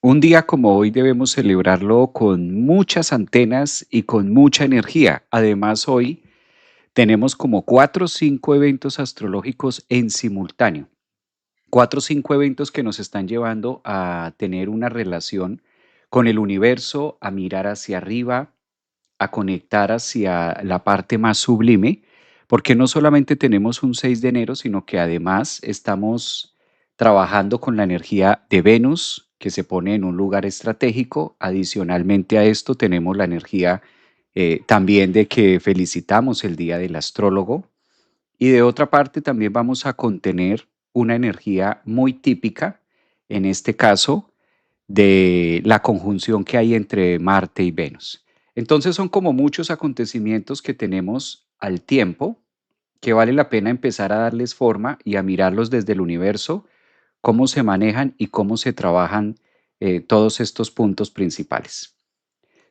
Un día como hoy debemos celebrarlo con muchas antenas y con mucha energía. Además, hoy tenemos como 4 o 5 eventos astrológicos en simultáneo. 4 o 5 eventos que nos están llevando a tener una relación con el universo, a mirar hacia arriba, a conectar hacia la parte más sublime, porque no solamente tenemos un 6 de enero, sino que además estamos trabajando con la energía de Venus, que se pone en un lugar estratégico. Adicionalmente a esto tenemos la energía también de que felicitamos el Día del Astrólogo, y de otra parte también vamos a contener una energía muy típica, en este caso, de la conjunción que hay entre Marte y Venus. Entonces son como muchos acontecimientos que tenemos al tiempo, que vale la pena empezar a darles forma y a mirarlos desde el universo, cómo se manejan y cómo se trabajan todos estos puntos principales.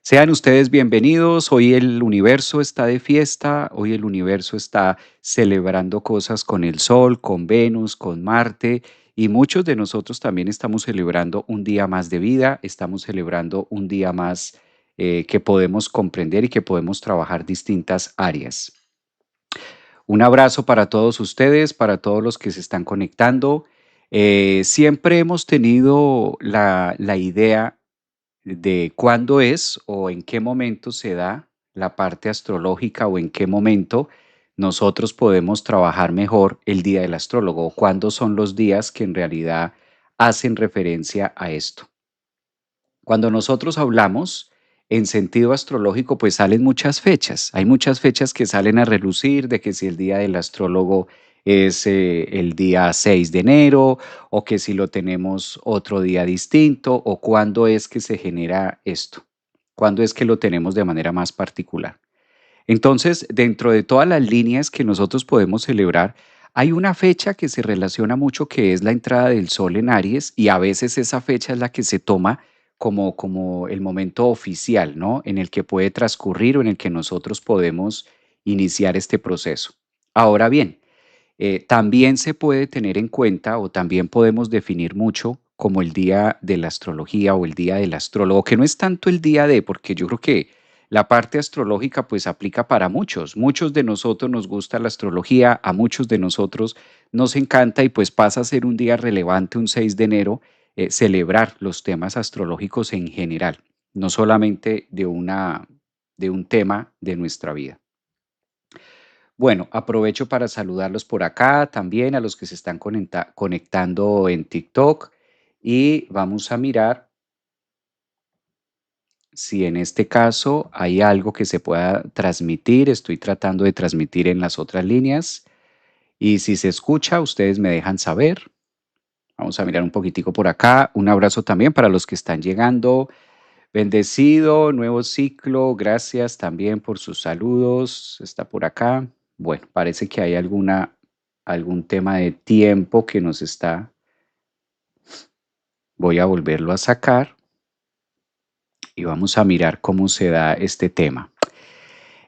Sean ustedes bienvenidos. Hoy el universo está de fiesta, hoy el universo está celebrando cosas con el Sol, con Venus, con Marte, y muchos de nosotros también estamos celebrando un día más de vida, estamos celebrando un día más que podemos comprender y que podemos trabajar distintas áreas. Un abrazo para todos ustedes, para todos los que se están conectando. Siempre hemos tenido la idea de cuándo es o en qué momento se da la parte astrológica o en qué momento nosotros podemos trabajar mejor el día del astrólogo o cuándo son los días que en realidad hacen referencia a esto. Cuando nosotros hablamos en sentido astrológico, pues salen muchas fechas. Hay muchas fechas que salen a relucir de que si el día del astrólogo es el día 6 de enero o que si lo tenemos otro día distinto o cuándo es que se genera esto, cuándo es que lo tenemos de manera más particular. Entonces, dentro de todas las líneas que nosotros podemos celebrar, hay una fecha que se relaciona mucho que es la entrada del sol en Aries y a veces esa fecha es la que se toma como el momento oficial, ¿no? En el que puede transcurrir o en el que nosotros podemos iniciar este proceso. Ahora bien, también se puede tener en cuenta o también podemos definir mucho como el día de la astrología o el día del astrólogo, que no es tanto el día de, porque yo creo que la parte astrológica pues aplica para muchos. Muchos de nosotros nos gusta la astrología, a muchos de nosotros nos encanta y pues pasa a ser un día relevante, un 6 de enero, celebrar los temas astrológicos en general, no solamente de un tema de nuestra vida. Bueno, aprovecho para saludarlos por acá también a los que se están conectando en TikTok y vamos a mirar si en este caso hay algo que se pueda transmitir. Estoy tratando de transmitir en las otras líneas y si se escucha, ustedes me dejan saber. Vamos a mirar un poquitico por acá. Un abrazo también para los que están llegando. Bendecido, nuevo ciclo. Gracias también por sus saludos. Está por acá. Bueno, parece que hay algún tema de tiempo que nos está. Voy a volverlo a sacar y vamos a mirar cómo se da este tema.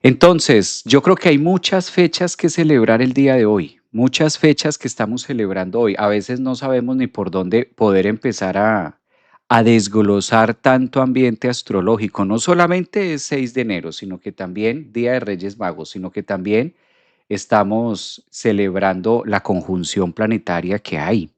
Entonces, yo creo que hay muchas fechas que celebrar el día de hoy, muchas fechas que estamos celebrando hoy. A veces no sabemos ni por dónde poder empezar a desglosar tanto ambiente astrológico. No solamente es 6 de enero, sino que también Día de Reyes Magos, sino que también estamos celebrando la conjunción planetaria que hay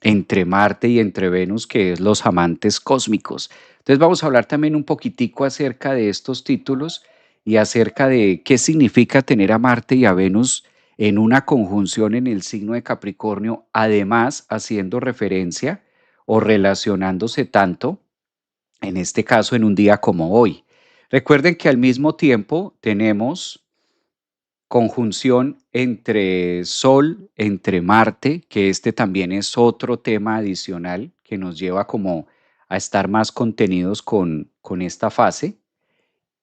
entre Marte y entre Venus, que es los amantes cósmicos. Entonces vamos a hablar también un poquitico acerca de estos títulos y acerca de qué significa tener a Marte y a Venus en una conjunción en el signo de Capricornio, además haciendo referencia o relacionándose tanto, en este caso en un día como hoy. Recuerden que al mismo tiempo tenemos conjunción entre Sol, entre Marte, que este también es otro tema adicional que nos lleva como a estar más contenidos con esta fase.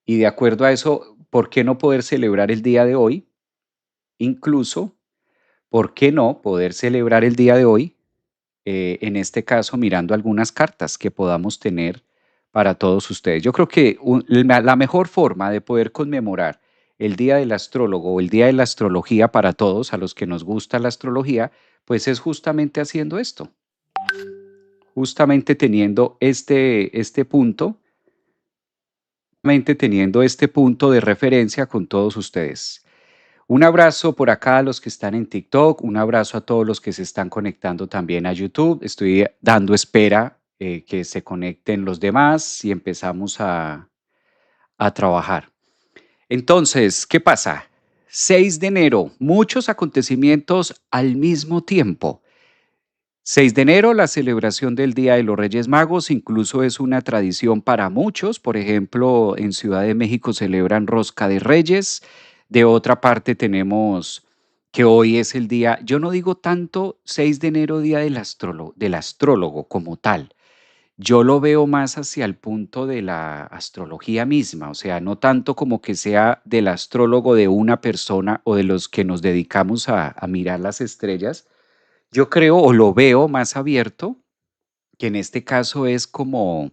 Y de acuerdo a eso, ¿por qué no poder celebrar el día de hoy? Incluso, ¿por qué no poder celebrar el día de hoy? En este caso, mirando algunas cartas que podamos tener para todos ustedes. Yo creo que la mejor forma de poder conmemorar el Día del Astrólogo o el Día de la Astrología para todos, a los que nos gusta la astrología, pues es justamente haciendo esto. justamente teniendo este punto de referencia con todos ustedes. Un abrazo por acá a los que están en TikTok, un abrazo a todos los que se están conectando también a YouTube. Estoy dando espera que se conecten los demás y empezamos a trabajar. Entonces, ¿qué pasa? 6 de enero, muchos acontecimientos al mismo tiempo. 6 de enero, la celebración del Día de los Reyes Magos, incluso es una tradición para muchos. Por ejemplo, en Ciudad de México celebran Rosca de Reyes. De otra parte tenemos que hoy es el día, yo no digo tanto 6 de enero, día del astrólogo como tal. Yo lo veo más hacia el punto de la astrología misma, o sea, no tanto como que sea del astrólogo de una persona o de los que nos dedicamos a mirar las estrellas. Yo creo o lo veo más abierto, que en este caso es como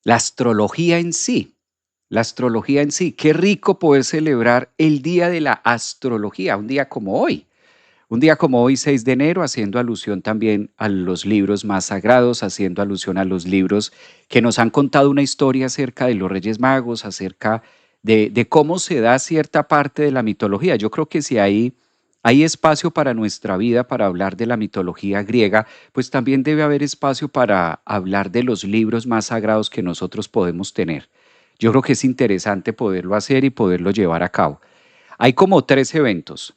la astrología en sí. La astrología en sí. Qué rico poder celebrar el día de la astrología, un día como hoy. Un día como hoy, 6 de enero, haciendo alusión también a los libros más sagrados, haciendo alusión a los libros que nos han contado una historia acerca de los Reyes Magos, acerca de cómo se da cierta parte de la mitología. Yo creo que si hay espacio para nuestra vida, para hablar de la mitología griega, pues también debe haber espacio para hablar de los libros más sagrados que nosotros podemos tener. Yo creo que es interesante poderlo hacer y poderlo llevar a cabo. Hay como 3 eventos.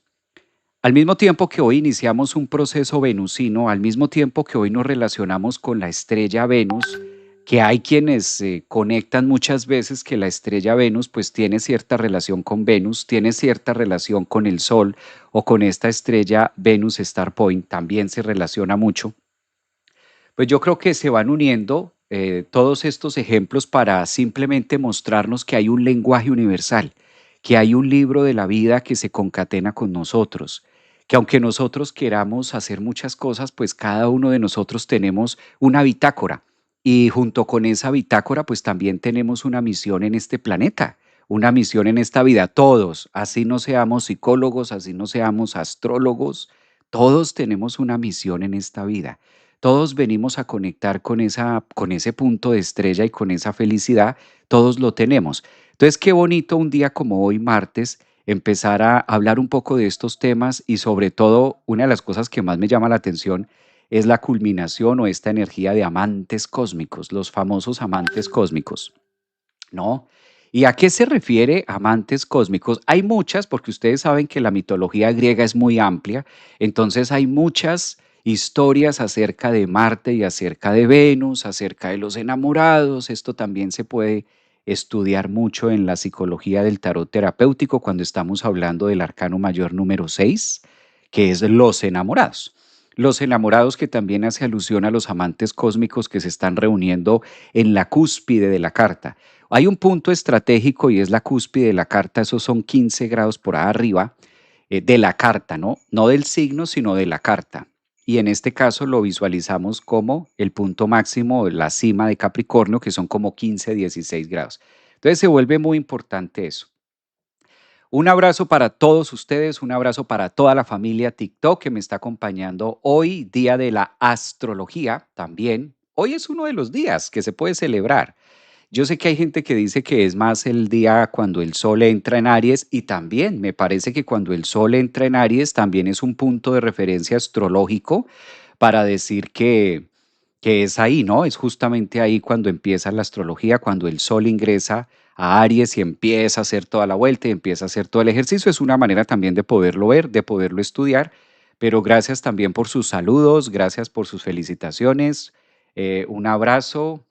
Al mismo tiempo que hoy iniciamos un proceso venusino, al mismo tiempo que hoy nos relacionamos con la estrella Venus, que hay quienes conectan muchas veces que la estrella Venus pues tiene cierta relación con Venus, tiene cierta relación con el Sol o con esta estrella Venus Star Point, también se relaciona mucho. Pues yo creo que se van uniendo todos estos ejemplos para simplemente mostrarnos que hay un lenguaje universal, que hay un libro de la vida que se concatena con nosotros, que aunque nosotros queramos hacer muchas cosas, pues cada uno de nosotros tenemos una bitácora y junto con esa bitácora, pues también tenemos una misión en este planeta, una misión en esta vida, todos, así no seamos psicólogos, así no seamos astrólogos, todos tenemos una misión en esta vida. Todos venimos a conectar con ese punto de estrella y con esa felicidad, todos lo tenemos. Entonces, qué bonito un día como hoy, martes, empezar a hablar un poco de estos temas y sobre todo, una de las cosas que más me llama la atención es la culminación o esta energía de amantes cósmicos, los famosos amantes cósmicos, ¿no? ¿Y a qué se refiere amantes cósmicos? Hay muchas, porque ustedes saben que la mitología griega es muy amplia, entonces hay muchas historias acerca de Marte y acerca de Venus, acerca de los enamorados. Esto también se puede estudiar mucho en la psicología del tarot terapéutico cuando estamos hablando del arcano mayor número 6, que es los enamorados. Los enamorados que también hace alusión a los amantes cósmicos que se están reuniendo en la cúspide de la carta. Hay un punto estratégico y es la cúspide de la carta, esos son 15 grados por ahí arriba de la carta, ¿no? No del signo, sino de la carta. Y en este caso lo visualizamos como el punto máximo, la cima de Capricornio, que son como 15, 16 grados. Entonces se vuelve muy importante eso. Un abrazo para todos ustedes, un abrazo para toda la familia TikTok que me está acompañando hoy, día de la astrología también. Hoy es uno de los días que se puede celebrar. Yo sé que hay gente que dice que es más el día cuando el sol entra en Aries y también me parece que cuando el sol entra en Aries también es un punto de referencia astrológico para decir que es ahí, ¿no? Es justamente ahí cuando empieza la astrología, cuando el sol ingresa a Aries y empieza a hacer toda la vuelta y empieza a hacer todo el ejercicio. Es una manera también de poderlo ver, de poderlo estudiar, pero gracias también por sus saludos, gracias por sus felicitaciones. Un abrazo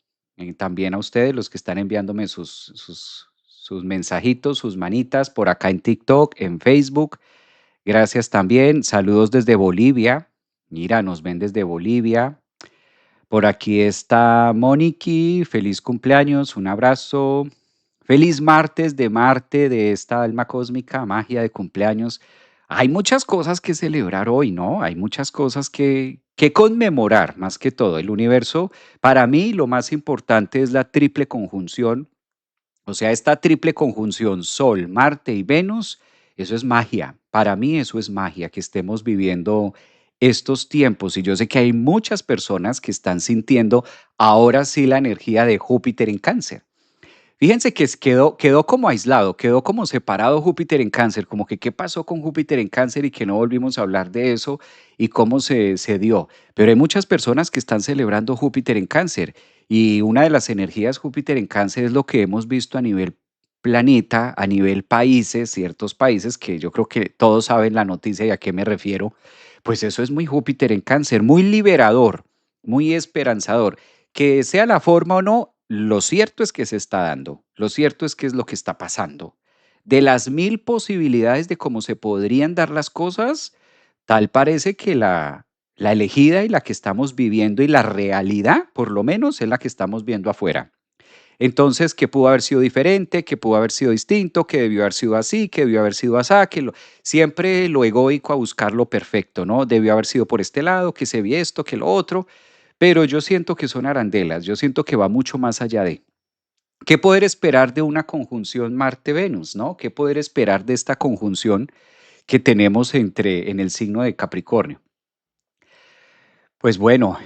también a ustedes, los que están enviándome sus mensajitos, sus manitas por acá en TikTok, en Facebook. Gracias también. Saludos desde Bolivia. Mira, nos ven desde Bolivia. Por aquí está Moniki, feliz cumpleaños, un abrazo. Feliz martes de Marte, de esta alma cósmica, magia de cumpleaños. Hay muchas cosas que celebrar hoy, ¿no? Hay muchas cosas que conmemorar, más que todo. El universo, para mí, lo más importante es la triple conjunción, o sea, esta triple conjunción Sol, Marte y Venus, eso es magia. Para mí eso es magia, que estemos viviendo estos tiempos. Y yo sé que hay muchas personas que están sintiendo ahora sí la energía de Júpiter en Cáncer. Fíjense que quedó como aislado, quedó como separado Júpiter en Cáncer, como que qué pasó con Júpiter en Cáncer y que no volvimos a hablar de eso y cómo se dio. Pero hay muchas personas que están celebrando Júpiter en Cáncer y una de las energías Júpiter en Cáncer es lo que hemos visto a nivel planeta, a nivel países, ciertos países que yo creo que todos saben la noticia y a qué me refiero. Pues eso es muy Júpiter en Cáncer, muy liberador, muy esperanzador. Que sea la forma o no, lo cierto es que se está dando, lo cierto es que es lo que está pasando. De las mil posibilidades de cómo se podrían dar las cosas, tal parece que la elegida y la que estamos viviendo y la realidad, por lo menos, es la que estamos viendo afuera. Entonces, ¿qué pudo haber sido diferente? ¿Qué pudo haber sido distinto? ¿Qué debió haber sido así? ¿Qué debió haber sido así? Siempre lo egoico a buscar lo perfecto, ¿no? Debió haber sido por este lado, que se vi esto, que lo otro, pero yo siento que son arandelas, yo siento que va mucho más allá de. ¿Qué poder esperar de una conjunción Marte-Venus, no? ¿Qué poder esperar de esta conjunción que tenemos en el signo de Capricornio? Pues bueno,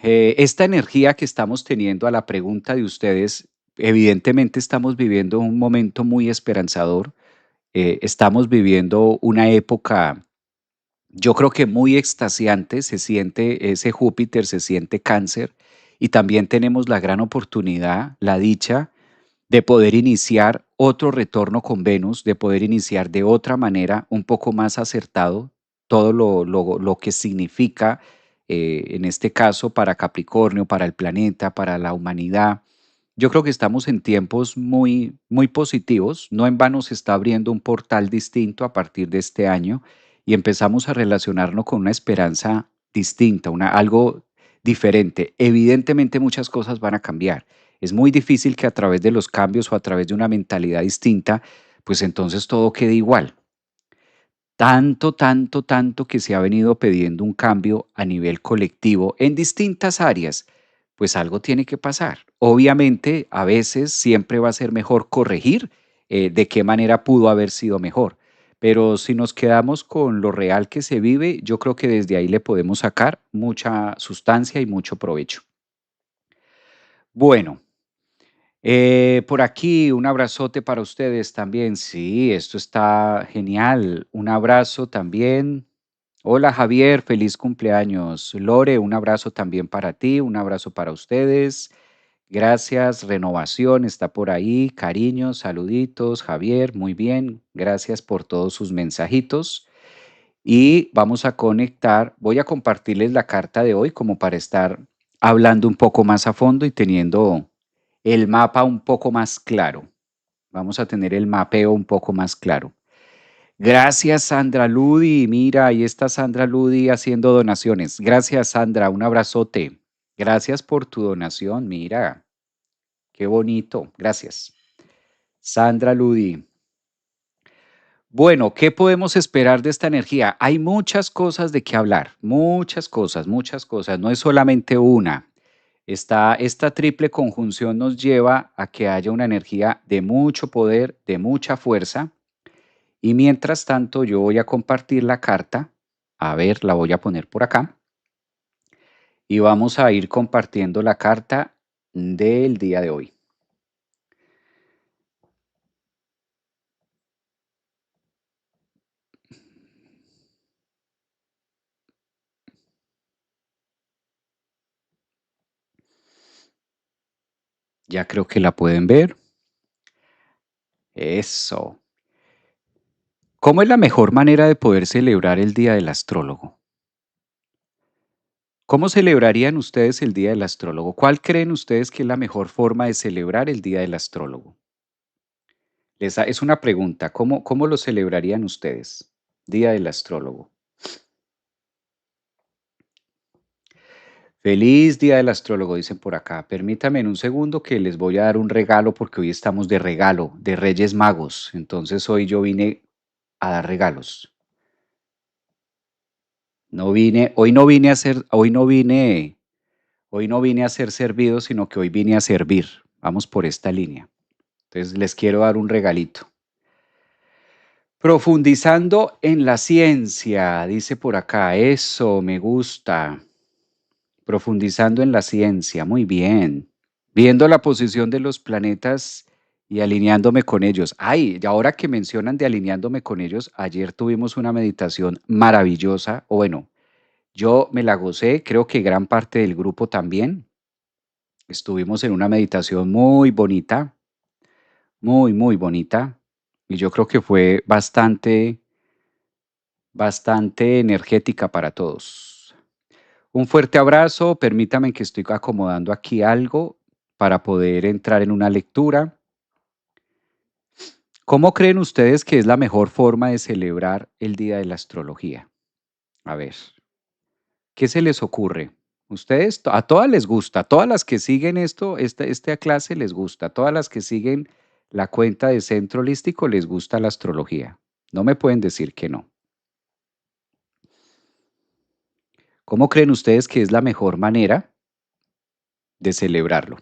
esta energía que estamos teniendo a la pregunta de ustedes, evidentemente estamos viviendo un momento muy esperanzador, estamos viviendo una época, yo creo que muy extasiante, se siente ese Júpiter, se siente Cáncer, y también tenemos la gran oportunidad, la dicha de poder iniciar otro retorno con Venus, de poder iniciar de otra manera, un poco más acertado, todo lo que significa, en este caso, para Capricornio, para el planeta, para la humanidad. Yo creo que estamos en tiempos muy, muy positivos. No en vano se está abriendo un portal distinto a partir de este año y empezamos a relacionarnos con una esperanza distinta, algo diferente. Evidentemente muchas cosas van a cambiar. Es muy difícil que a través de los cambios o a través de una mentalidad distinta, pues entonces todo quede igual. Tanto, tanto, tanto que se ha venido pidiendo un cambio a nivel colectivo en distintas áreas, pues algo tiene que pasar. Obviamente, a veces siempre va a ser mejor corregir de qué manera pudo haber sido mejor. Pero si nos quedamos con lo real que se vive, yo creo que desde ahí le podemos sacar mucha sustancia y mucho provecho. Bueno, por aquí un abrazote para ustedes también. Sí, esto está genial. Un abrazo también. Hola Javier, feliz cumpleaños. Lore, un abrazo también para ti, un abrazo para ustedes. Gracias, Renovación está por ahí. Cariños, saluditos, Javier, muy bien. Gracias por todos sus mensajitos. Y vamos a conectar, voy a compartirles la carta de hoy como para estar hablando un poco más a fondo y teniendo el mapa un poco más claro. Vamos a tener el mapeo un poco más claro. Gracias, Sandra Ludi. Mira, ahí está Sandra Ludi haciendo donaciones. Gracias, Sandra. Un abrazote. Gracias por tu donación. Mira, qué bonito. Gracias. Sandra Ludi. Bueno, ¿qué podemos esperar de esta energía? Hay muchas cosas de qué hablar. Muchas cosas, muchas cosas. No es solamente una. Esta triple conjunción nos lleva a que haya una energía de mucho poder, de mucha fuerza. Y mientras tanto, yo voy a compartir la carta. A ver, la voy a poner por acá. Y vamos a ir compartiendo la carta del día de hoy. Ya creo que la pueden ver. Eso. ¿Cómo es la mejor manera de poder celebrar el Día del Astrólogo? ¿Cómo celebrarían ustedes el Día del Astrólogo? ¿Cuál creen ustedes que es la mejor forma de celebrar el Día del Astrólogo? Es una pregunta. ¿Cómo lo celebrarían ustedes? Día del Astrólogo. Feliz Día del Astrólogo, dicen por acá. Permítame en un segundo que les voy a dar un regalo porque hoy estamos de regalo, de Reyes Magos. Entonces hoy yo vine a dar regalos. Hoy no vine a ser, hoy no vine a ser servido, sino que hoy vine a servir. Vamos por esta línea. Entonces les quiero dar un regalito. Profundizando en la ciencia, dice por acá, eso me gusta. Profundizando en la ciencia, muy bien. Viendo la posición de los planetas y alineándome con ellos. Ay, y ahora que mencionan de alineándome con ellos, ayer tuvimos una meditación maravillosa, o bueno, yo me la gocé, creo que gran parte del grupo también. Estuvimos en una meditación muy bonita, muy, muy bonita, y yo creo que fue bastante energética para todos. Un fuerte abrazo, permítame que estoy acomodando aquí algo para poder entrar en una lectura. ¿Cómo creen ustedes que es la mejor forma de celebrar el Día de la Astrología? A ver, ¿qué se les ocurre? Ustedes, a todas les gusta, a todas las que siguen esto, esta clase les gusta, a todas las que siguen la cuenta de Centro Holístico les gusta la astrología. No me pueden decir que no. ¿Cómo creen ustedes que es la mejor manera de celebrarlo?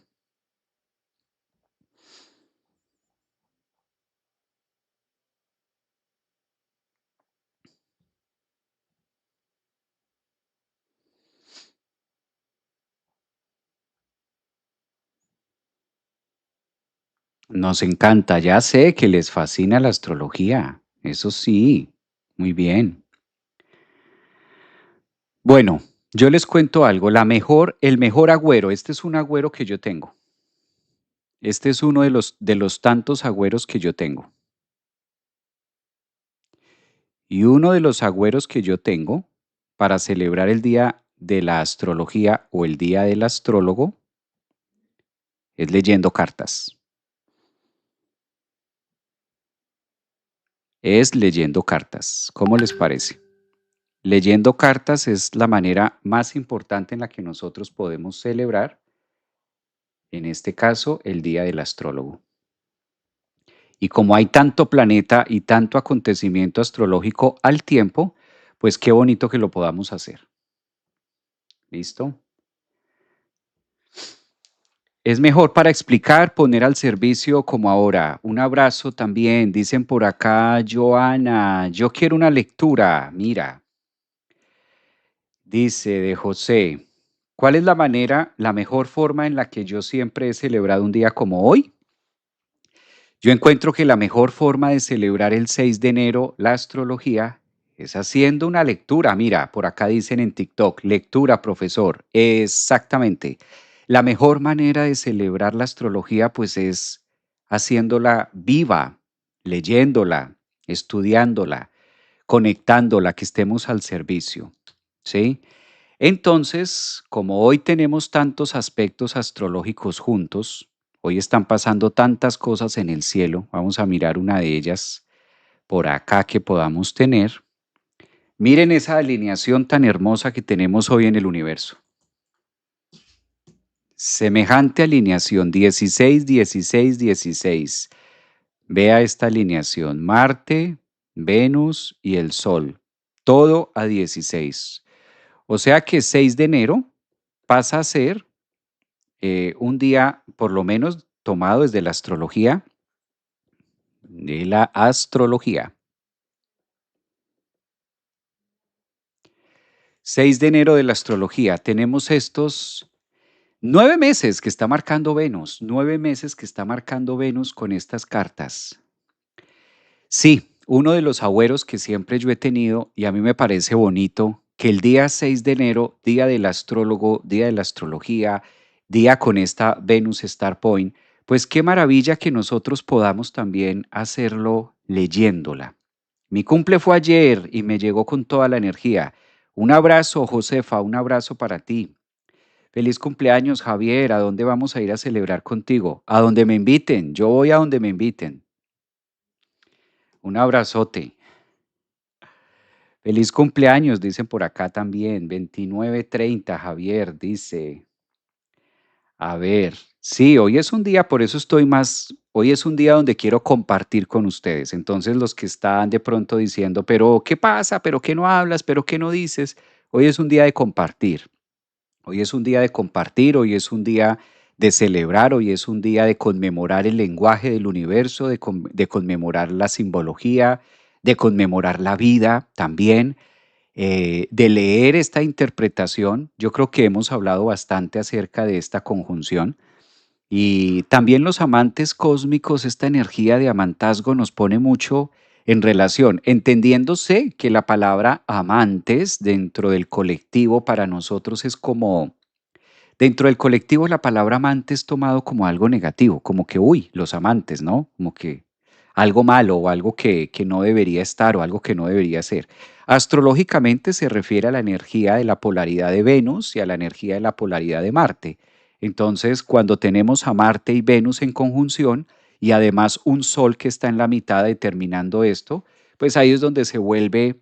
Nos encanta, ya sé que les fascina la astrología, eso sí, muy bien. Bueno, yo les cuento algo, el mejor agüero, este es un agüero que yo tengo, este es uno de los tantos agüeros que yo tengo. Y uno de los agüeros que yo tengo para celebrar el día de la astrología o el día del astrólogo es leyendo cartas, es leyendo cartas. ¿Cómo les parece? Leyendo cartas es la manera más importante en la que nosotros podemos celebrar, en este caso, el Día del Astrólogo. Y como hay tanto planeta y tanto acontecimiento astrológico al tiempo, pues qué bonito que lo podamos hacer. ¿Listo? Es mejor para explicar, poner al servicio como ahora. Un abrazo también. Dicen por acá, Joana, yo quiero una lectura. Mira, dice de José, ¿cuál es la mejor forma en la que yo siempre he celebrado un día como hoy? Yo encuentro que la mejor forma de celebrar el 6 de enero la astrología es haciendo una lectura. Mira, por acá dicen en TikTok, lectura, profesor. Exactamente. La mejor manera de celebrar la astrología pues es haciéndola viva, leyéndola, estudiándola, conectándola, que estemos al servicio. ¿Sí? Entonces, como hoy tenemos tantos aspectos astrológicos juntos, hoy están pasando tantas cosas en el cielo, vamos a mirar una de ellas por acá que podamos tener. Miren esa alineación tan hermosa que tenemos hoy en el universo. Semejante alineación, 16, 16, 16. Vea esta alineación, Marte, Venus y el Sol, todo a 16. O sea que 6 de enero pasa a ser un día, por lo menos tomado desde la astrología, de la astrología. 6 de enero de la astrología, tenemos estos 9 meses que está marcando Venus, 9 meses que está marcando Venus con estas cartas. Sí, uno de los agüeros que siempre yo he tenido y a mí me parece bonito que el día 6 de enero, día del astrólogo, día de la astrología, día con esta Venus Star Point, pues qué maravilla que nosotros podamos también hacerlo leyéndola. Mi cumple fue ayer y me llegó con toda la energía. Un abrazo, Josefa, un abrazo para ti. Feliz cumpleaños, Javier. ¿A dónde vamos a ir a celebrar contigo? A donde me inviten. Yo voy a donde me inviten. Un abrazote. Feliz cumpleaños, dicen por acá también. 29:30, Javier dice. A ver, sí, hoy es un día, por eso estoy más, hoy es un día donde quiero compartir con ustedes. Entonces los que están de pronto diciendo, pero ¿qué pasa? ¿Pero qué no hablas? ¿Pero qué no dices? Hoy es un día de compartir. Hoy es un día de compartir, hoy es un día de celebrar, hoy es un día de conmemorar el lenguaje del universo, de conmemorar la simbología, de conmemorar la vida también, de leer esta interpretación. Yo creo que hemos hablado bastante acerca de esta conjunción. Y también los amantes cósmicos, esta energía de amantazgo nos pone mucho en relación, entendiéndose que la palabra amantes dentro del colectivo para nosotros es como, dentro del colectivo la palabra amante es tomado como algo negativo, como que, uy, los amantes, ¿no? Como que algo malo o algo que no debería estar o algo que no debería ser. Astrológicamente se refiere a la energía de la polaridad de Venus y a la energía de la polaridad de Marte. Entonces, cuando tenemos a Marte y Venus en conjunción y además un Sol que está en la mitad determinando esto, pues ahí es donde se vuelve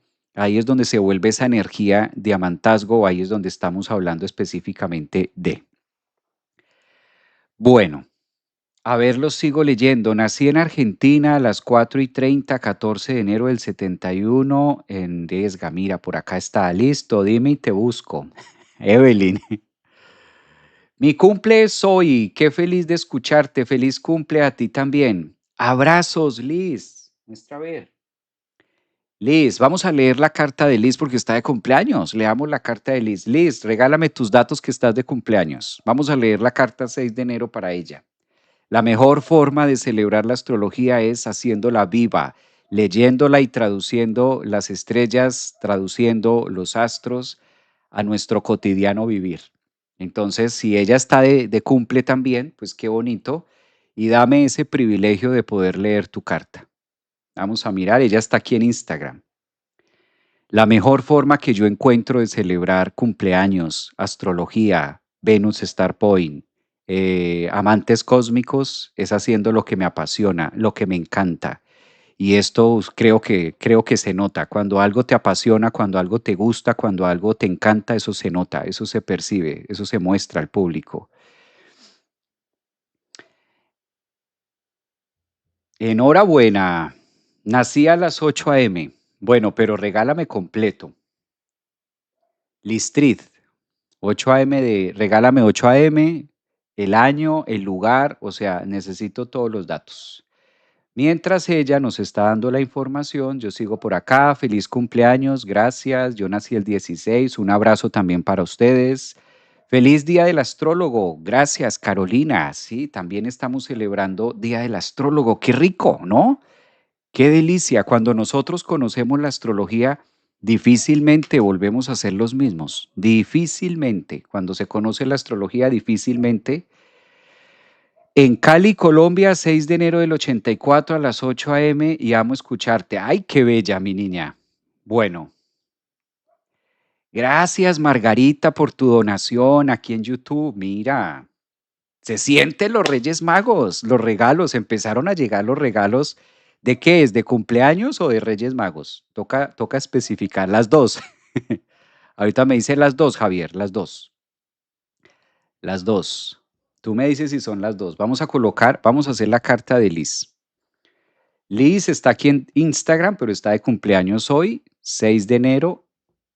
esa energía de amantazgo, ahí es donde estamos hablando específicamente de. Bueno, a ver, los sigo leyendo. Nací en Argentina a las 4:30, 14 de enero del 71, en Desga. Mira, por acá está. Listo, dime y te busco. Evelyn, mi cumple es hoy. Qué feliz de escucharte. Feliz cumple a ti también. Abrazos, Liz. Muestra a ver. Liz, vamos a leer la carta de Liz porque está de cumpleaños. Leamos la carta de Liz. Liz, regálame tus datos que estás de cumpleaños. Vamos a leer la carta 6 de enero para ella. La mejor forma de celebrar la astrología es haciéndola viva, leyéndola y traduciendo las estrellas, traduciendo los astros a nuestro cotidiano vivir. Entonces, si ella está de cumple también, pues qué bonito. Y dame ese privilegio de poder leer tu carta. Vamos a mirar, ella está aquí en Instagram. La mejor forma que yo encuentro de celebrar cumpleaños, astrología, Venus Star Point, amantes cósmicos, es haciendo lo que me apasiona, lo que me encanta. Y esto creo que se nota. Cuando algo te apasiona, cuando algo te gusta, cuando algo te encanta, eso se nota, eso se percibe, eso se muestra al público. Enhorabuena. Nací a las 8 a.m. Bueno, pero regálame completo. Listrid. 8 a.m. regálame 8 a.m., el año, el lugar, o sea, necesito todos los datos. Mientras ella nos está dando la información, yo sigo por acá. Feliz cumpleaños, gracias. Yo nací el 16. Un abrazo también para ustedes. Feliz Día del Astrólogo. Gracias, Carolina. Sí, también estamos celebrando Día del Astrólogo. Qué rico, ¿no? Qué delicia. Cuando nosotros conocemos la astrología, difícilmente volvemos a ser los mismos. Difícilmente. Cuando se conoce la astrología, difícilmente. En Cali, Colombia, 6 de enero del 84 a las 8 a.m. y amo escucharte. Ay, qué bella, mi niña. Bueno, gracias, Margarita, por tu donación aquí en YouTube. Mira, se sienten los Reyes Magos, los regalos, empezaron a llegar los regalos. ¿De qué es? ¿De cumpleaños o de Reyes Magos? Toca especificar las dos. Ahorita me dice las dos, Javier, las dos. Las dos. Tú me dices si son las dos. Vamos a hacer la carta de Liz. Liz está aquí en Instagram, pero está de cumpleaños hoy, 6 de enero.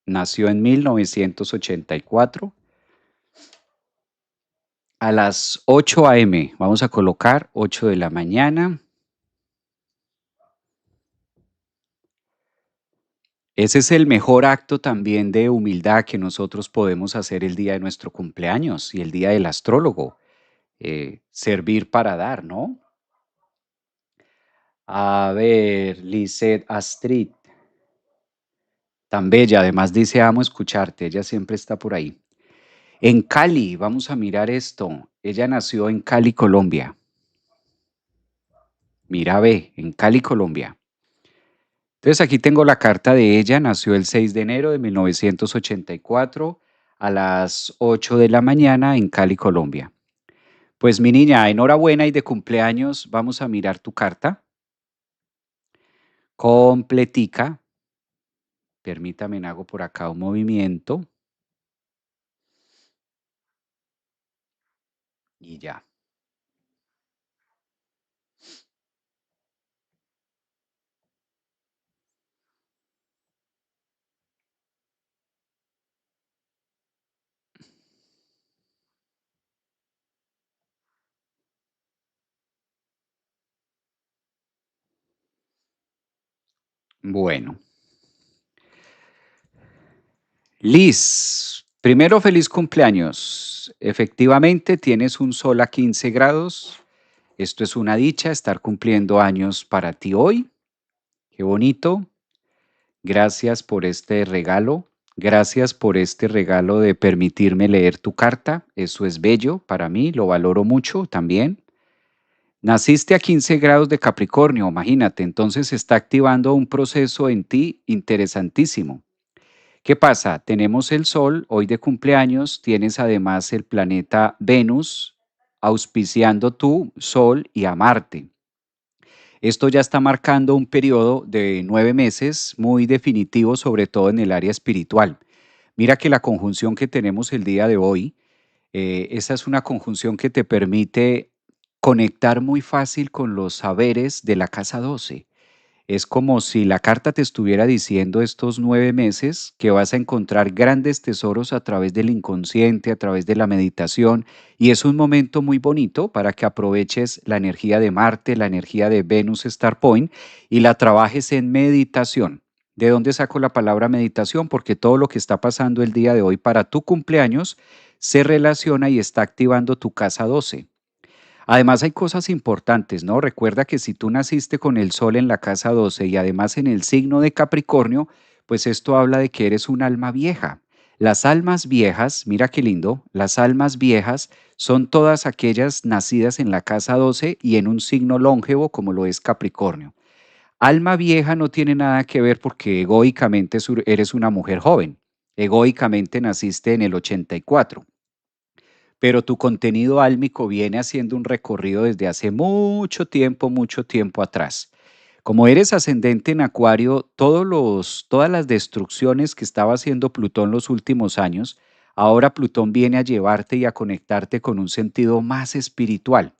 Nació en 1984 a las 8 a.m. Vamos a colocar 8 de la mañana. Ese es el mejor acto también de humildad que nosotros podemos hacer el día de nuestro cumpleaños y el día del astrólogo. Servir para dar, ¿no? A ver, Lisette Astrid, tan bella, además dice amo escucharte, ella siempre está por ahí. En Cali, vamos a mirar esto. Ella nació en Cali, Colombia. Mira, ve, en Cali, Colombia. Entonces aquí tengo la carta de ella. Nació el 6 de enero de 1984 a las 8 de la mañana en Cali, Colombia. Pues mi niña, enhorabuena y de cumpleaños. Vamos a mirar tu carta completica. Permítame, hago por acá un movimiento y ya. Bueno, Liz, primero feliz cumpleaños. Efectivamente, tienes un sol a 15 grados. Esto es una dicha, estar cumpliendo años para ti hoy. Qué bonito. Gracias por este regalo. Gracias por este regalo de permitirme leer tu carta. Eso es bello para mí, lo valoro mucho también. Naciste a 15 grados de Capricornio, imagínate, entonces se está activando un proceso en ti interesantísimo. ¿Qué pasa? Tenemos el Sol hoy de cumpleaños, tienes además el planeta Venus auspiciando tu Sol y a Marte. Esto ya está marcando un periodo de 9 meses muy definitivo, sobre todo en el área espiritual. Mira que la conjunción que tenemos el día de hoy, esa es una conjunción que te permite conectar muy fácil con los saberes de la casa 12. Es como si la carta te estuviera diciendo estos 9 meses que vas a encontrar grandes tesoros a través del inconsciente, a través de la meditación, y es un momento muy bonito para que aproveches la energía de Marte, la energía de Venus Star Point y la trabajes en meditación. ¿De dónde saco la palabra meditación? Porque todo lo que está pasando el día de hoy para tu cumpleaños se relaciona y está activando tu casa 12. Además hay cosas importantes, ¿no? Recuerda que si tú naciste con el sol en la casa 12 y además en el signo de Capricornio, pues esto habla de que eres un alma vieja. Las almas viejas, mira qué lindo, las almas viejas son todas aquellas nacidas en la casa 12 y en un signo longevo como lo es Capricornio. Alma vieja no tiene nada que ver porque egoicamente eres una mujer joven. Egoicamente naciste en el 84, pero tu contenido álmico viene haciendo un recorrido desde hace mucho tiempo atrás. Como eres ascendente en Acuario, todas las destrucciones que estaba haciendo Plutón los últimos años, ahora Plutón viene a llevarte y a conectarte con un sentido más espiritual.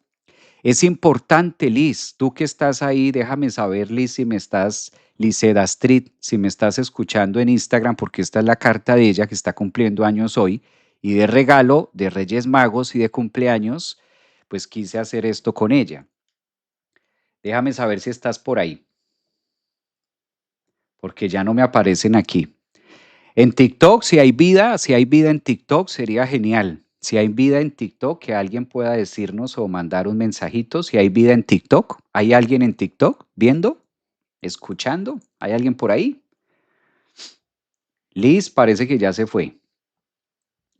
Es importante, Liz, tú que estás ahí, déjame saber, Liz, si me estás, Liseda Street, si me estás escuchando en Instagram, porque esta es la carta de ella que está cumpliendo años hoy, y de regalo de Reyes Magos y de cumpleaños, pues quise hacer esto con ella. Déjame saber si estás por ahí, porque ya no me aparecen aquí. En TikTok, si hay vida en TikTok, sería genial. Si hay vida en TikTok, que alguien pueda decirnos o mandar un mensajito. Si hay vida en TikTok, ¿hay alguien en TikTok viendo, escuchando? ¿Hay alguien por ahí? Liz parece que ya se fue.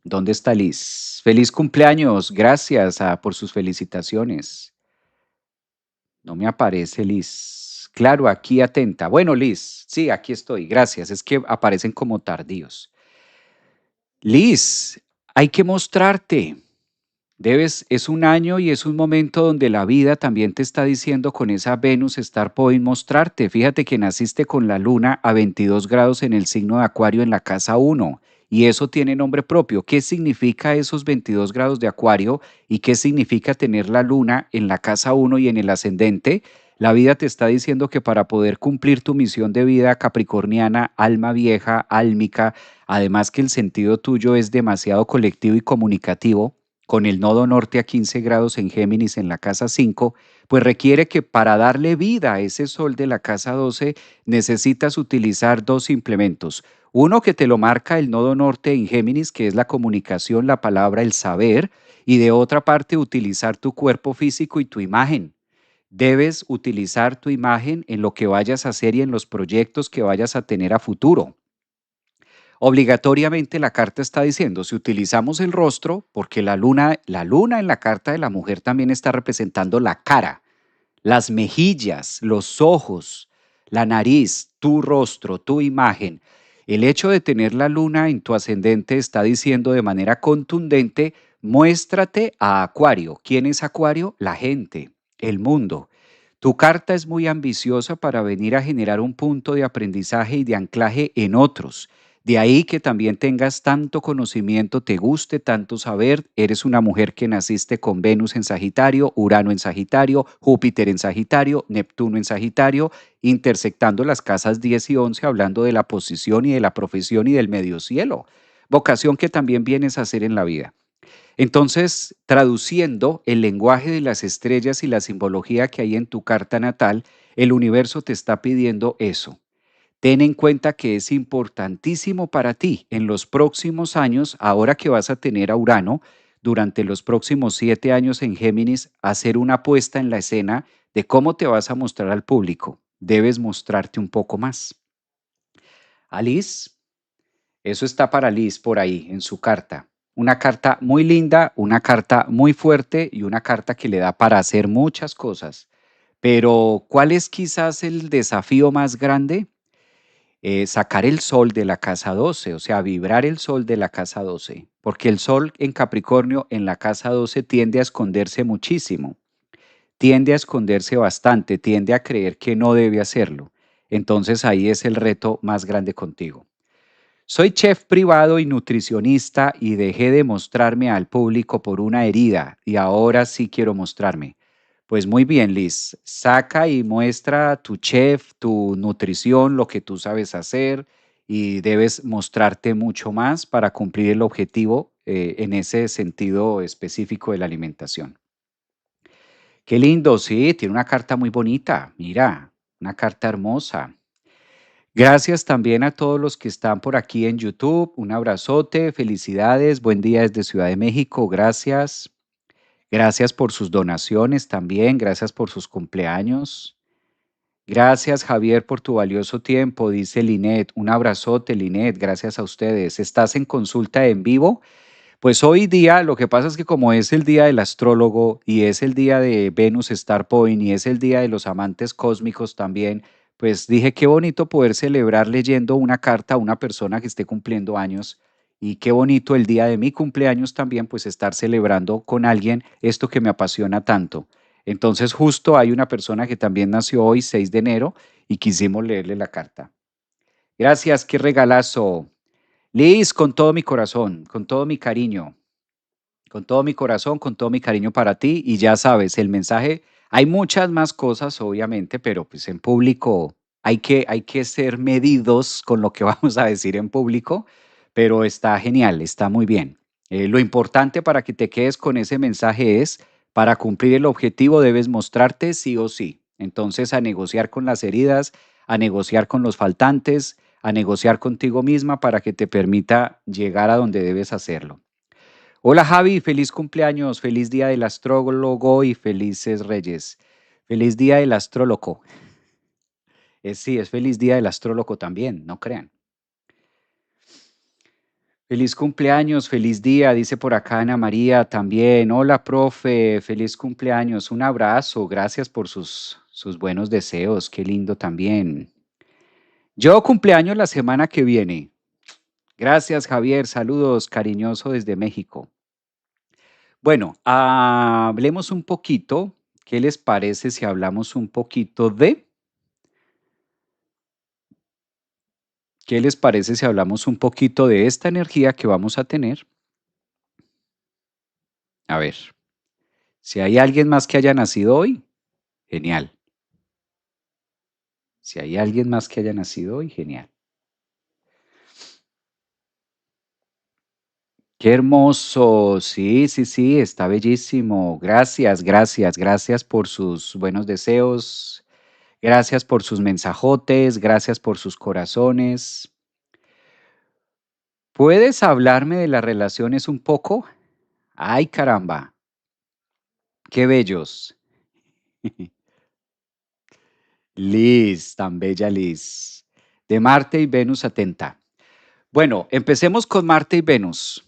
¿Dónde está Liz? Feliz cumpleaños. Gracias por sus felicitaciones. No me aparece Liz. Claro, aquí atenta. Bueno, Liz, sí, aquí estoy. Gracias. Es que aparecen como tardíos. Liz, hay que mostrarte. Es un año y es un momento donde la vida también te está diciendo con esa Venus Star Point mostrarte. Fíjate que naciste con la luna a 22 grados en el signo de Acuario en la casa 1 y eso tiene nombre propio. ¿Qué significa esos 22 grados de Acuario y qué significa tener la luna en la casa 1 y en el ascendente? La vida te está diciendo que para poder cumplir tu misión de vida capricorniana, alma vieja, álmica, además que el sentido tuyo es demasiado colectivo y comunicativo, con el nodo norte a 15 grados en Géminis en la casa 5, pues requiere que para darle vida a ese sol de la casa 12 necesitas utilizar dos implementos. Uno que te lo marca el nodo norte en Géminis, que es la comunicación, la palabra, el saber, y de otra parte utilizar tu cuerpo físico y tu imagen. Debes utilizar tu imagen en lo que vayas a hacer y en los proyectos que vayas a tener a futuro. Obligatoriamente la carta está diciendo, si utilizamos el rostro, porque la luna en la carta de la mujer también está representando la cara, las mejillas, los ojos, la nariz, tu rostro, tu imagen. El hecho de tener la luna en tu ascendente está diciendo de manera contundente, muéstrate a Acuario. ¿Quién es Acuario? La gente, el mundo. Tu carta es muy ambiciosa para venir a generar un punto de aprendizaje y de anclaje en otros. De ahí que también tengas tanto conocimiento, te guste tanto saber, eres una mujer que naciste con Venus en Sagitario, Urano en Sagitario, Júpiter en Sagitario, Neptuno en Sagitario, intersectando las casas 10 y 11, hablando de la posición y de la profesión y del medio cielo, vocación que también vienes a hacer en la vida. Entonces, traduciendo el lenguaje de las estrellas y la simbología que hay en tu carta natal, el universo te está pidiendo eso. Ten en cuenta que es importantísimo para ti en los próximos años, ahora que vas a tener a Urano, durante los próximos 7 años en Géminis, hacer una puesta en la escena de cómo te vas a mostrar al público. Debes mostrarte un poco más. Alice, eso está para Liz por ahí en su carta. Una carta muy linda, una carta muy fuerte y una carta que le da para hacer muchas cosas. Pero, ¿cuál es quizás el desafío más grande? Sacar el sol de la casa 12, o sea, vibrar el sol de la casa 12, porque el sol en Capricornio en la casa 12 tiende a esconderse muchísimo, tiende a esconderse bastante, tiende a creer que no debe hacerlo. Entonces ahí es el reto más grande contigo. Soy chef privado y nutricionista y dejé de mostrarme al público por una herida y ahora sí quiero mostrarme. Pues muy bien, Liz. Saca y muestra tu chef, tu nutrición, lo que tú sabes hacer y debes mostrarte mucho más para cumplir el objetivo en ese sentido específico de la alimentación. Qué lindo, sí, tiene una carta muy bonita. Mira, una carta hermosa. Gracias también a todos los que están por aquí en YouTube. Un abrazote, felicidades, buen día desde Ciudad de México. Gracias. Gracias por sus donaciones también, gracias por sus cumpleaños. Gracias, Javier, por tu valioso tiempo, dice Linet. Un abrazote, Linet, gracias a ustedes. ¿Estás en consulta en vivo? Pues hoy día, lo que pasa es que como es el día del astrólogo y es el día de Venus Star Point y es el día de los amantes cósmicos también, pues dije qué bonito poder celebrar leyendo una carta a una persona que esté cumpliendo años y qué bonito el día de mi cumpleaños también, pues estar celebrando con alguien esto que me apasiona tanto. Entonces justo hay una persona que también nació hoy, 6 de enero, y quisimos leerle la carta. Gracias, qué regalazo. Liz, con todo mi corazón, con todo mi cariño, con todo mi corazón, con todo mi cariño para ti. Y ya sabes, el mensaje, hay muchas más cosas, obviamente, pero pues en público hay que ser medidos con lo que vamos a decir en público, pero está genial, está muy bien. Lo importante para que te quedes con ese mensaje es, para cumplir el objetivo debes mostrarte sí o sí. Entonces, a negociar con las heridas, a negociar con los faltantes, a negociar contigo misma para que te permita llegar a donde debes hacerlo. Hola Javi, feliz cumpleaños, feliz día del astrólogo y felices reyes. Feliz día del astrólogo. Sí, es feliz día del astrólogo también, no crean. Feliz cumpleaños, feliz día, dice por acá Ana María también. Hola, profe, feliz cumpleaños, un abrazo, gracias por sus buenos deseos, qué lindo también. Yo cumpleaños la semana que viene. Gracias, Javier, saludos, cariñoso desde México. Bueno, hablemos un poquito. ¿Qué les parece si hablamos un poquito de? ¿Qué les parece si hablamos un poquito de esta energía que vamos a tener? A ver, si hay alguien más que haya nacido hoy, genial. Si hay alguien más que haya nacido hoy, genial. Qué hermoso. Sí, sí, sí, está bellísimo. Gracias, gracias, gracias por sus buenos deseos. Gracias por sus mensajotes, gracias por sus corazones. ¿Puedes hablarme de las relaciones un poco? Ay, caramba, qué bellos. Liz, tan bella Liz. De Marte y Venus atenta. Bueno, empecemos con Marte y Venus.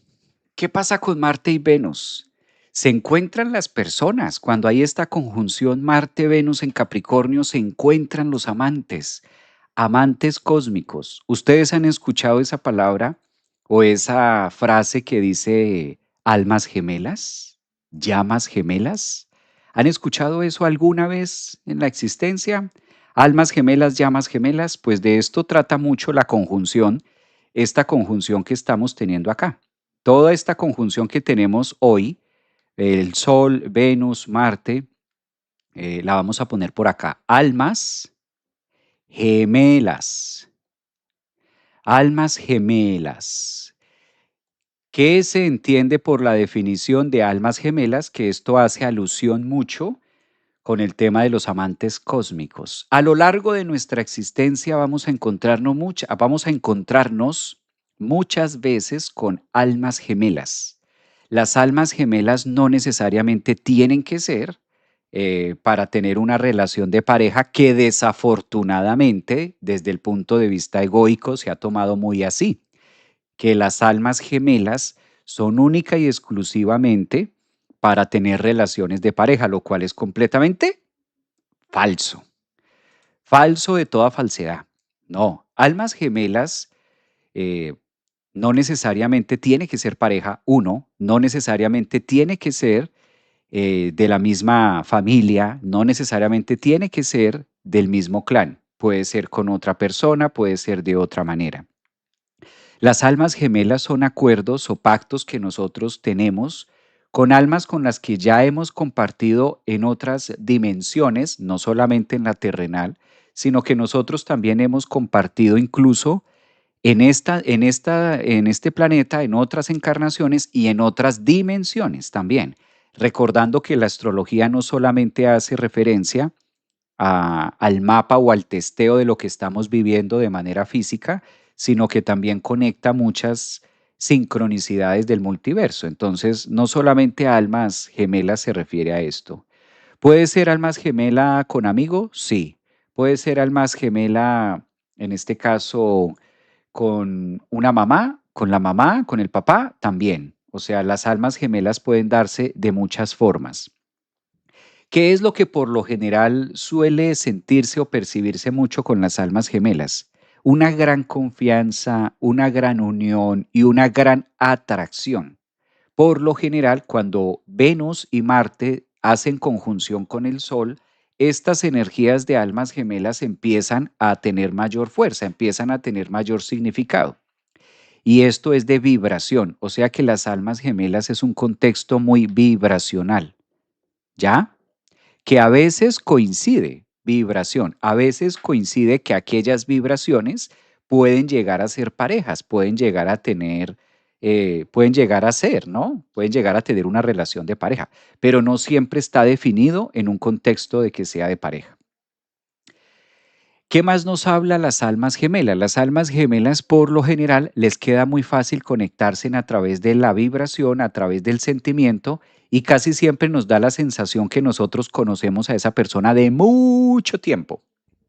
¿Qué pasa con Marte y Venus? Se encuentran las personas. Cuando hay esta conjunción Marte-Venus en Capricornio, se encuentran los amantes, amantes cósmicos. ¿Ustedes han escuchado esa palabra o esa frase que dice almas gemelas, llamas gemelas? ¿Han escuchado eso alguna vez en la existencia? Almas gemelas, llamas gemelas, pues de esto trata mucho la conjunción, esta conjunción que estamos teniendo acá. Toda esta conjunción que tenemos hoy, el Sol, Venus, Marte, la vamos a poner por acá. Almas gemelas. Almas gemelas. ¿Qué se entiende por la definición de almas gemelas? Que esto hace alusión mucho con el tema de los amantes cósmicos. A lo largo de nuestra existencia vamos a encontrarnos muchas veces con almas gemelas. Las almas gemelas no necesariamente tienen que ser para tener una relación de pareja que desafortunadamente, desde el punto de vista egoico, se ha tomado muy así, que las almas gemelas son única y exclusivamente para tener relaciones de pareja, lo cual es completamente falso. Falso de toda falsedad. No, almas gemelas eh, no necesariamente tiene que ser pareja, uno, no necesariamente tiene que ser de la misma familia, no necesariamente tiene que ser del mismo clan. Puede ser con otra persona, puede ser de otra manera. Las almas gemelas son acuerdos o pactos que nosotros tenemos con almas con las que ya hemos compartido en otras dimensiones, no solamente en la terrenal, sino que nosotros también hemos compartido incluso en este planeta, en otras encarnaciones y en otras dimensiones también. Recordando que la astrología no solamente hace referencia al mapa o al testeo de lo que estamos viviendo de manera física, sino que también conecta muchas sincronicidades del multiverso. Entonces, no solamente almas gemelas se refiere a esto. ¿Puede ser almas gemela con amigo? Sí. ¿Puede ser almas gemela, en este caso, con una mamá, con la mamá, con el papá? También. O sea, las almas gemelas pueden darse de muchas formas. ¿Qué es lo que por lo general suele sentirse o percibirse mucho con las almas gemelas? Una gran confianza, una gran unión y una gran atracción. Por lo general, cuando Venus y Marte hacen conjunción con el Sol, estas energías de almas gemelas empiezan a tener mayor fuerza, empiezan a tener mayor significado. Y esto es de vibración, o sea que las almas gemelas es un contexto muy vibracional, ¿ya? Que a veces coincide vibración, a veces coincide que aquellas vibraciones pueden llegar a ser parejas, pueden llegar a tener, pueden llegar a ser, ¿no? Pueden llegar a tener una relación de pareja, pero no siempre está definido en un contexto de que sea de pareja. ¿Qué más nos habla las almas gemelas? Las almas gemelas, por lo general, les queda muy fácil conectarse a través de la vibración, a través del sentimiento, y casi siempre nos da la sensación que nosotros conocemos a esa persona de mucho tiempo,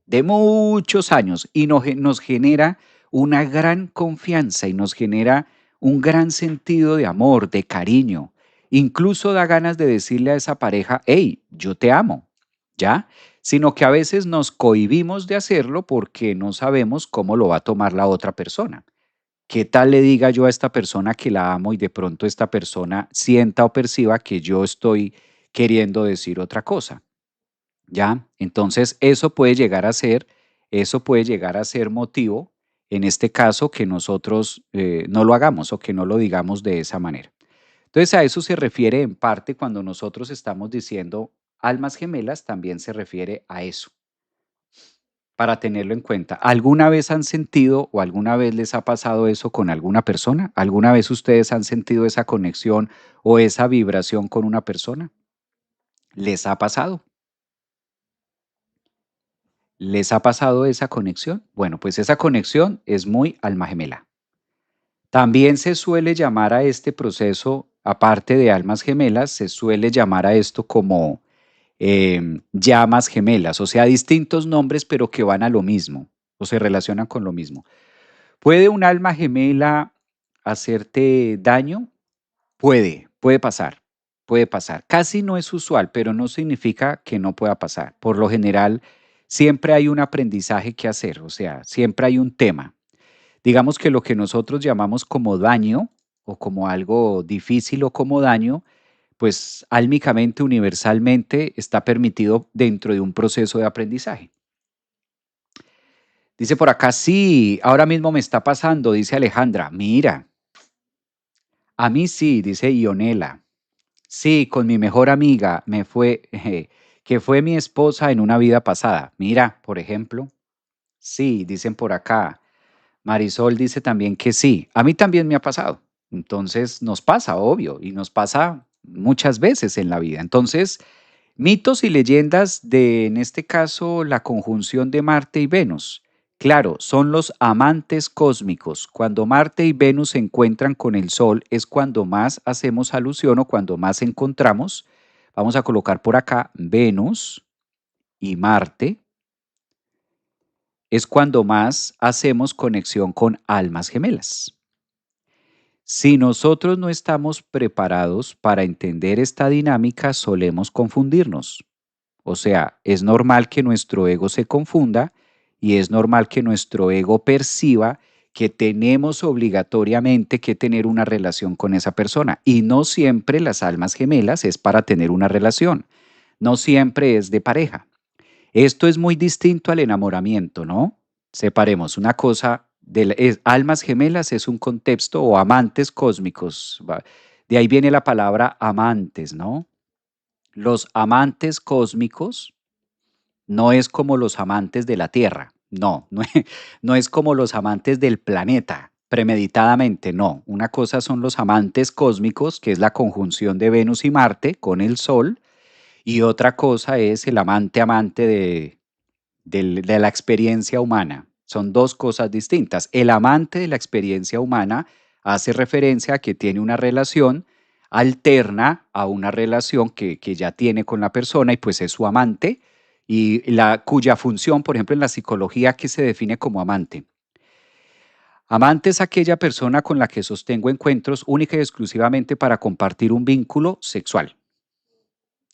de muchos años, y nos genera una gran confianza y nos genera un gran sentido de amor, de cariño. Incluso da ganas de decirle a esa pareja, hey, yo te amo, ¿ya? Sino que a veces nos cohibimos de hacerlo porque no sabemos cómo lo va a tomar la otra persona. ¿Qué tal le diga yo a esta persona que la amo y de pronto esta persona sienta o perciba que yo estoy queriendo decir otra cosa? ¿Ya? Entonces eso puede llegar a ser motivo, en este caso, que nosotros no lo hagamos o que no lo digamos de esa manera. Entonces a eso se refiere en parte cuando nosotros estamos diciendo almas gemelas, también se refiere a eso, para tenerlo en cuenta. ¿Alguna vez han sentido o alguna vez les ha pasado eso con alguna persona? ¿Alguna vez ustedes han sentido esa conexión o esa vibración con una persona? ¿Les ha pasado? ¿Les ha pasado esa conexión? Bueno, pues esa conexión es muy alma gemela. También se suele llamar a este proceso, aparte de almas gemelas, se suele llamar a esto como llamas gemelas, o sea, distintos nombres, pero que van a lo mismo o se relacionan con lo mismo. ¿Puede un alma gemela hacerte daño? Puede pasar, puede pasar. Casi no es usual, pero no significa que no pueda pasar. Por lo general, siempre hay un aprendizaje que hacer, o sea, siempre hay un tema. Digamos que lo que nosotros llamamos como daño o como algo difícil o como daño, pues álmicamente, universalmente, está permitido dentro de un proceso de aprendizaje. Dice por acá, sí, ahora mismo me está pasando, dice Alejandra. Mira, a mí sí, dice Ionela. Sí, con mi mejor amiga me fue, que fue mi esposa en una vida pasada. Mira, por ejemplo, sí, dicen por acá. Marisol dice también que sí. A mí también me ha pasado. Entonces nos pasa, obvio, y nos pasa muchas veces en la vida. Entonces, Mitos y leyendas de, en este caso, la conjunción de Marte y Venus. Claro, son los amantes cósmicos. Cuando Marte y Venus se encuentran con el Sol es cuando más hacemos alusión o cuando más encontramos. Vamos a colocar por acá Venus y Marte. Es cuando más hacemos conexión con almas gemelas. Si nosotros no estamos preparados para entender esta dinámica, solemos confundirnos. O sea, es normal que nuestro ego se confunda y es normal que nuestro ego perciba que tenemos obligatoriamente que tener una relación con esa persona. Y no siempre las almas gemelas es para tener una relación. No siempre es de pareja. Esto es muy distinto al enamoramiento, ¿no? Separemos una cosa, almas gemelas es un contexto o amantes cósmicos. De ahí viene la palabra amantes, ¿no? Los amantes cósmicos no es como los amantes de la Tierra, no, no es como los amantes del planeta, premeditadamente, no. Una cosa son los amantes cósmicos, que es la conjunción de Venus y Marte con el Sol, y otra cosa es el amante de la experiencia humana. Son dos cosas distintas. El amante de la experiencia humana hace referencia a que tiene una relación alterna a una relación que ya tiene con la persona y pues es su amante y cuya función, por ejemplo, en la psicología que se define como amante. Amante es aquella persona con la que sostengo encuentros única y exclusivamente para compartir un vínculo sexual.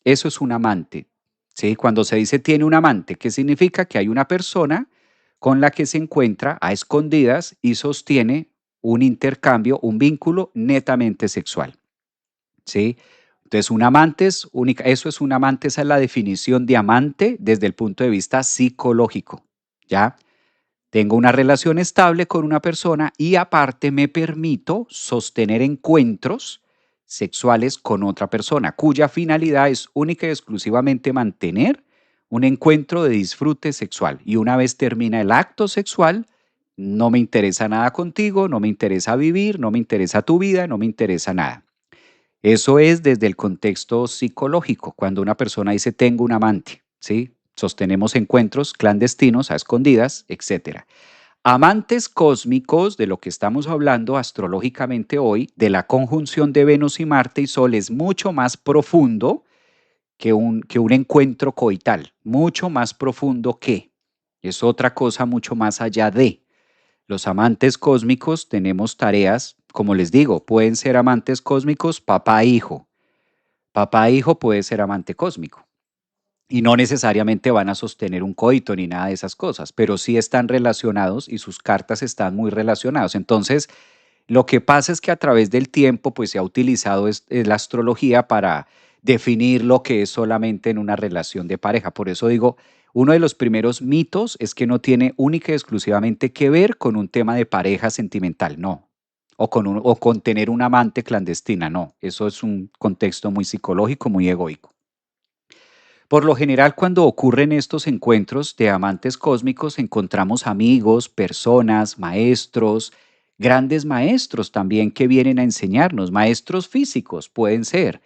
Eso es un amante. ¿Sí? Cuando se dice tiene un amante, ¿qué significa? Que hay una persona con la que se encuentra a escondidas y sostiene un intercambio, un vínculo netamente sexual. ¿Sí? Entonces, un amante es única, eso es un amante, esa es la definición de amante desde el punto de vista psicológico. ¿Ya? Tengo una relación estable con una persona y aparte me permito sostener encuentros sexuales con otra persona, cuya finalidad es única y exclusivamente mantener un encuentro de disfrute sexual. Y una vez termina el acto sexual, no me interesa nada contigo, no me interesa vivir, no me interesa tu vida, no me interesa nada. Eso es desde el contexto psicológico, cuando una persona dice tengo un amante, ¿sí? Sostenemos encuentros clandestinos a escondidas, etcétera. Amantes cósmicos, de lo que estamos hablando astrológicamente hoy, de la conjunción de Venus y Marte y Sol, es mucho más profundo que un encuentro coital, mucho más profundo que. Es otra cosa mucho más allá de. Los amantes cósmicos tenemos tareas, como les digo, pueden ser amantes cósmicos papá e hijo. Papá e hijo puede ser amante cósmico. Y no necesariamente van a sostener un coito ni nada de esas cosas, pero sí están relacionados y sus cartas están muy relacionados. Entonces, lo que pasa es que a través del tiempo, pues se ha utilizado la astrología para definir lo que es solamente en una relación de pareja. Por eso digo, uno de los primeros mitos es que no tiene única y exclusivamente que ver con un tema de pareja sentimental, no. O con tener una amante clandestina, no. Eso es un contexto muy psicológico, muy egoico. Por lo general, cuando ocurren estos encuentros de amantes cósmicos, encontramos amigos, personas, maestros, grandes maestros también que vienen a enseñarnos, maestros físicos pueden ser.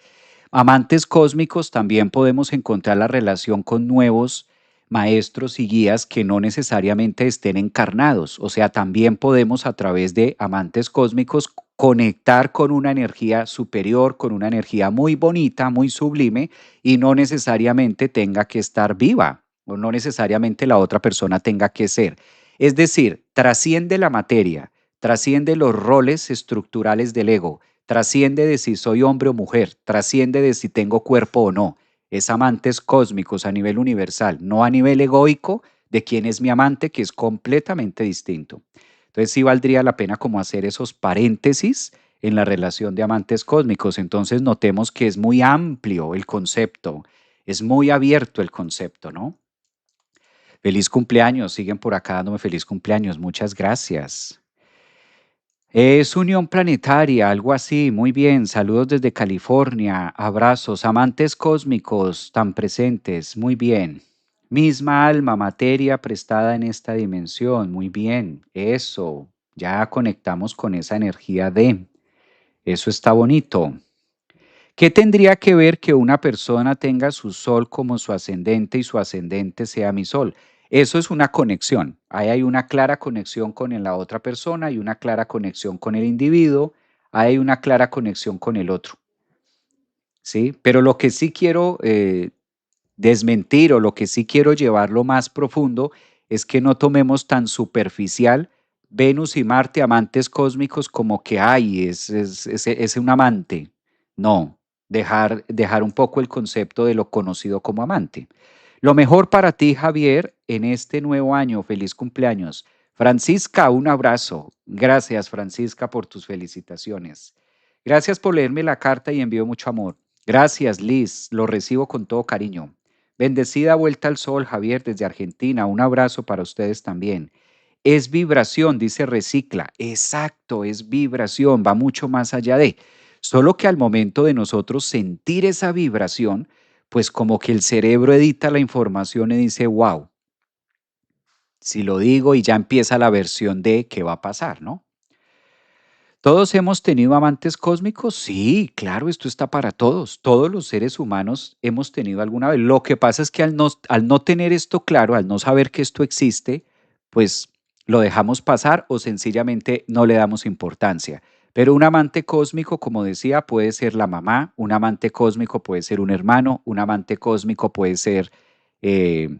Amantes cósmicos también podemos encontrar la relación con nuevos maestros y guías que no necesariamente estén encarnados. O sea, también podemos a través de amantes cósmicos conectar con una energía superior, con una energía muy bonita, muy sublime y no necesariamente tenga que estar viva o no necesariamente la otra persona tenga que ser. Es decir, trasciende la materia, trasciende los roles estructurales del ego, trasciende de si soy hombre o mujer, trasciende de si tengo cuerpo o no. Es amantes cósmicos a nivel universal, no a nivel egoico de quién es mi amante, que es completamente distinto. Entonces sí valdría la pena como hacer esos paréntesis en la relación de amantes cósmicos. Entonces notemos que es muy amplio el concepto, es muy abierto el concepto, ¿no? Feliz cumpleaños, siguen por acá dándome feliz cumpleaños, muchas gracias. Es Unión Planetaria, algo así. Muy bien. Saludos desde California. Abrazos. Amantes cósmicos tan presentes. Muy bien. Misma alma, materia prestada en esta dimensión. Muy bien. Eso. Ya conectamos con esa energía de. Eso está bonito. ¿Qué tendría que ver que una persona tenga su sol como su ascendente y su ascendente sea mi sol? Eso es una conexión. Ahí hay una clara conexión con la otra persona y una clara conexión con el individuo. Ahí hay una clara conexión con el otro, ¿sí? Pero lo que sí quiero desmentir o lo que sí quiero llevarlo más profundo es que no tomemos tan superficial Venus y Marte, amantes cósmicos, como que ay, es un amante. No, dejar un poco el concepto de lo conocido como amante. Lo mejor para ti, Javier, en este nuevo año. Feliz cumpleaños. Francisca, un abrazo. Gracias, Francisca, por tus felicitaciones. Gracias por leerme la carta y envío mucho amor. Gracias, Liz. Lo recibo con todo cariño. Bendecida vuelta al sol, Javier, desde Argentina. Un abrazo para ustedes también. Es vibración, dice Recicla. Exacto, es vibración, va mucho más allá de. Solo que al momento de nosotros sentir esa vibración, pues como que el cerebro edita la información y dice, wow, si lo digo y ya empieza la versión de qué va a pasar, ¿no? ¿Todos hemos tenido amantes cósmicos? Sí, claro, esto está para todos. Todos los seres humanos hemos tenido alguna vez. Lo que pasa es que al no tener esto claro, al no saber que esto existe, pues lo dejamos pasar o sencillamente no le damos importancia. Pero un amante cósmico, como decía, puede ser la mamá, un amante cósmico puede ser un hermano, un amante cósmico puede ser eh,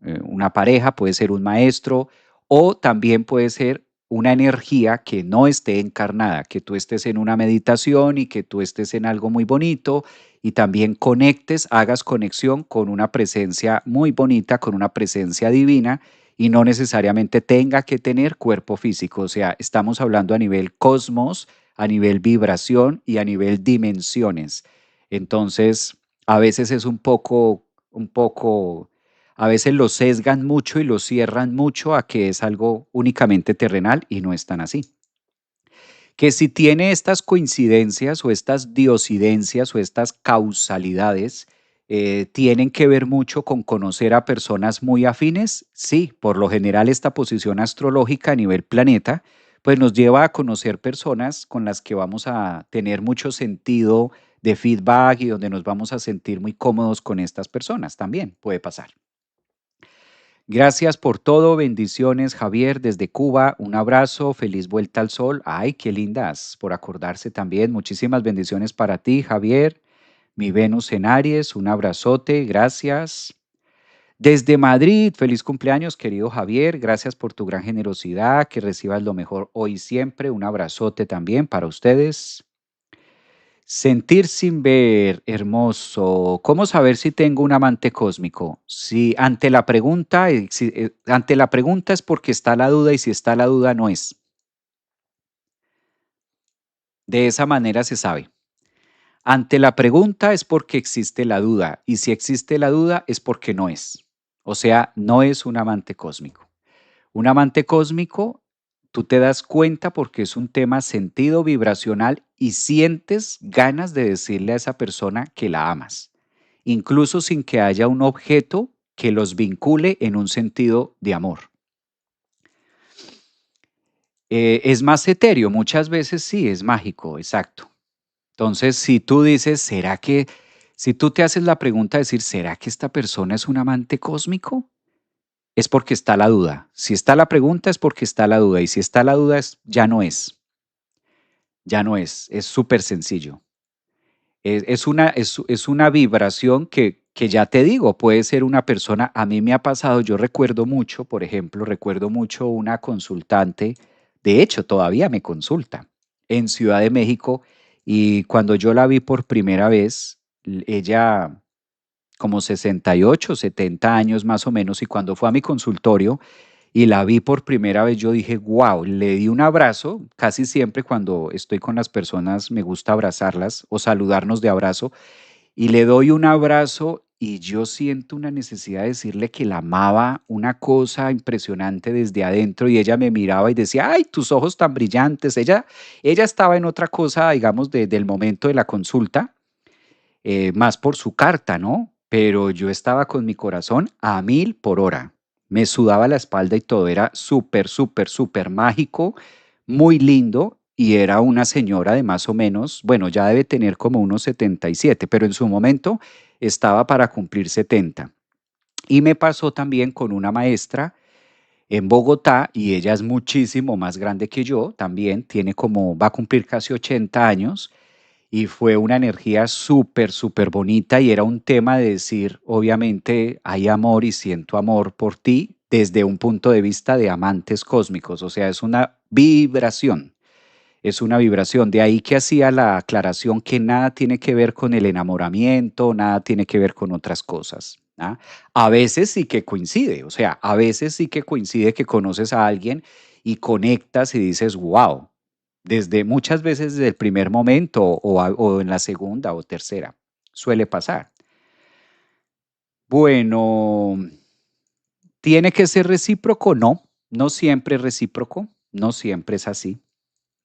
una pareja, puede ser un maestro o también puede ser una energía que no esté encarnada, que tú estés en una meditación y que tú estés en algo muy bonito y también conectes, hagas conexión con una presencia muy bonita, con una presencia divina y no necesariamente tenga que tener cuerpo físico. O sea, estamos hablando a nivel cosmos, a nivel vibración y a nivel dimensiones. Entonces, a veces es un poco a veces lo sesgan mucho y lo cierran mucho a que es algo únicamente terrenal y no es tan así. Que si tiene estas coincidencias o estas diosidencias o estas causalidades, tienen que ver mucho con conocer a personas muy afines. Sí, por lo general esta posición astrológica a nivel planeta, pues nos lleva a conocer personas con las que vamos a tener mucho sentido de feedback y donde nos vamos a sentir muy cómodos con estas personas. También puede pasar. Gracias por todo, bendiciones, Javier, desde Cuba. Un abrazo, feliz vuelta al sol. Ay, qué lindas, por acordarse también. Muchísimas bendiciones para ti, Javier. Mi Venus en Aries, un abrazote, gracias. Desde Madrid, feliz cumpleaños, querido Javier. Gracias por tu gran generosidad. Que recibas lo mejor hoy y siempre. Un abrazote también para ustedes. Sentir sin ver, hermoso. ¿Cómo saber si tengo un amante cósmico? Si ante la pregunta, ante la pregunta es porque está la duda y si está la duda no es. De esa manera se sabe. Ante la pregunta es porque existe la duda y si existe la duda es porque no es. O sea, no es un amante cósmico. Un amante cósmico, tú te das cuenta porque es un tema sentido vibracional y sientes ganas de decirle a esa persona que la amas, incluso sin que haya un objeto que los vincule en un sentido de amor. Es más etéreo, muchas veces sí, es mágico, exacto. Entonces, si tú dices, si tú te haces la pregunta de decir, ¿será que esta persona es un amante cósmico? Es porque está la duda. Si está la pregunta es porque está la duda y si está la duda ya no es súper sencillo. Es una vibración que ya te digo, puede ser una persona, a mí me ha pasado, yo recuerdo mucho, por ejemplo, recuerdo mucho una consultante, de hecho todavía me consulta, en Ciudad de México y cuando yo la vi por primera vez, ella como 68, 70 años más o menos, y cuando fue a mi consultorio y la vi por primera vez, yo dije, wow, le di un abrazo, casi siempre cuando estoy con las personas me gusta abrazarlas o saludarnos de abrazo, y le doy un abrazo y yo siento una necesidad de decirle que la amaba, una cosa impresionante desde adentro, y ella me miraba y decía, ay, tus ojos tan brillantes. Ella estaba en otra cosa, digamos, del momento de la consulta, más por su carta, ¿no? Pero yo estaba con mi corazón a 1000 por hora. Me sudaba la espalda y todo, era súper, súper, súper mágico, muy lindo. y era una señora de más o menos, bueno, ya debe tener como unos 77, pero en su momento estaba para cumplir 70. Y me pasó también con una maestra en Bogotá y ella es muchísimo más grande que yo, también tiene como, va a cumplir casi 80 años y fue una energía súper, súper bonita y era un tema de decir, obviamente hay amor y siento amor por ti desde un punto de vista de amantes cósmicos, o sea, es una vibración. Es una vibración. De ahí que hacía la aclaración que nada tiene que ver con el enamoramiento, nada tiene que ver con otras cosas. ¿Ah? A veces sí que coincide, o sea, a veces sí que coincide que conoces a alguien y conectas y dices, wow, desde muchas veces desde el primer momento o en la segunda o tercera. Suele pasar. Bueno, ¿tiene que ser recíproco? No, no siempre es recíproco, no siempre es así,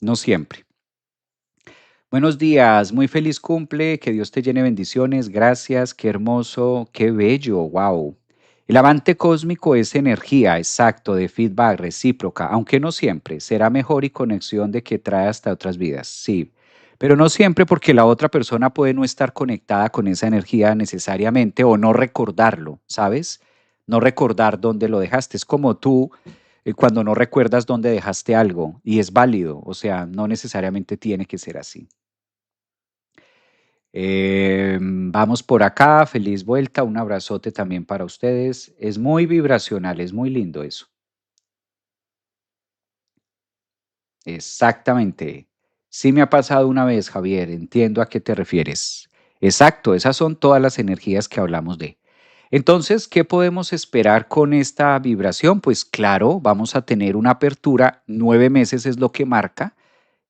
no siempre. Buenos días, muy feliz cumple, que Dios te llene bendiciones, gracias, qué hermoso, qué bello, wow. El avance cósmico es energía, exacto, de feedback recíproca, aunque no siempre, será mejor y conexión de que trae hasta otras vidas, sí, pero no siempre porque la otra persona puede no estar conectada con esa energía necesariamente o no recordarlo, ¿sabes? No recordar dónde lo dejaste, es como tú cuando no recuerdas dónde dejaste algo y es válido, o sea, no necesariamente tiene que ser así. Vamos por acá, feliz vuelta, un abrazote también para ustedes. Es muy vibracional, es muy lindo eso. Exactamente. Sí me ha pasado una vez, Javier, entiendo a qué te refieres. Exacto, esas son todas las energías que hablamos de. Entonces, ¿qué podemos esperar con esta vibración? Pues claro, vamos a tener una apertura, 9 meses es lo que marca,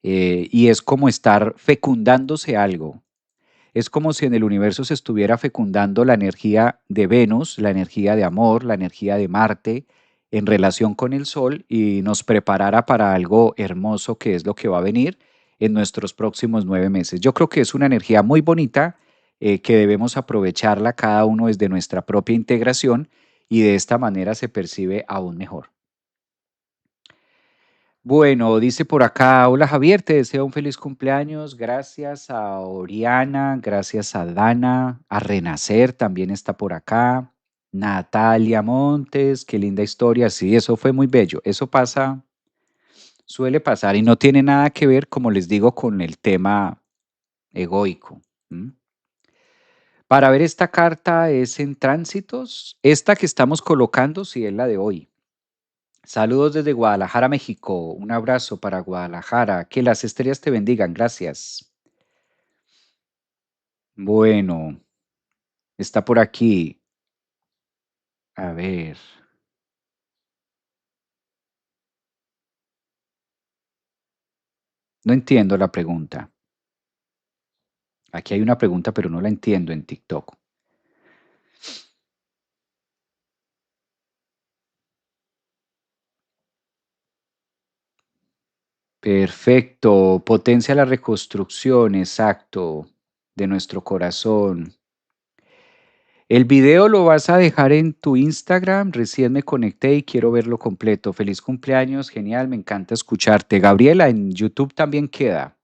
y es como estar fecundándose algo. Es como si en el universo se estuviera fecundando la energía de Venus, la energía de amor, la energía de Marte en relación con el Sol y nos preparara para algo hermoso que es lo que va a venir en nuestros próximos 9 meses. Yo creo que es una energía muy bonita que debemos aprovecharla cada uno desde nuestra propia integración y de esta manera se percibe aún mejor. Bueno, dice por acá, hola Javier, te deseo un feliz cumpleaños. Gracias a Oriana, gracias a Dana, a Renacer también está por acá. Natalia Montes, qué linda historia. Sí, eso fue muy bello. Eso pasa, suele pasar y no tiene nada que ver, como les digo, con el tema egoico. ¿M? Para ver esta carta es en tránsitos. Esta que estamos colocando, sí es la de hoy. Saludos desde Guadalajara, México. Un abrazo para Guadalajara. Que las estrellas te bendigan. Gracias. Bueno, está por aquí. A ver, no entiendo la pregunta. Aquí hay una pregunta, pero no la entiendo en TikTok. Perfecto. Potencia la reconstrucción, exacto, de nuestro corazón. El video lo vas a dejar en tu Instagram. Recién me conecté y quiero verlo completo. Feliz cumpleaños, genial, me encanta escucharte. Gabriela, en YouTube también queda.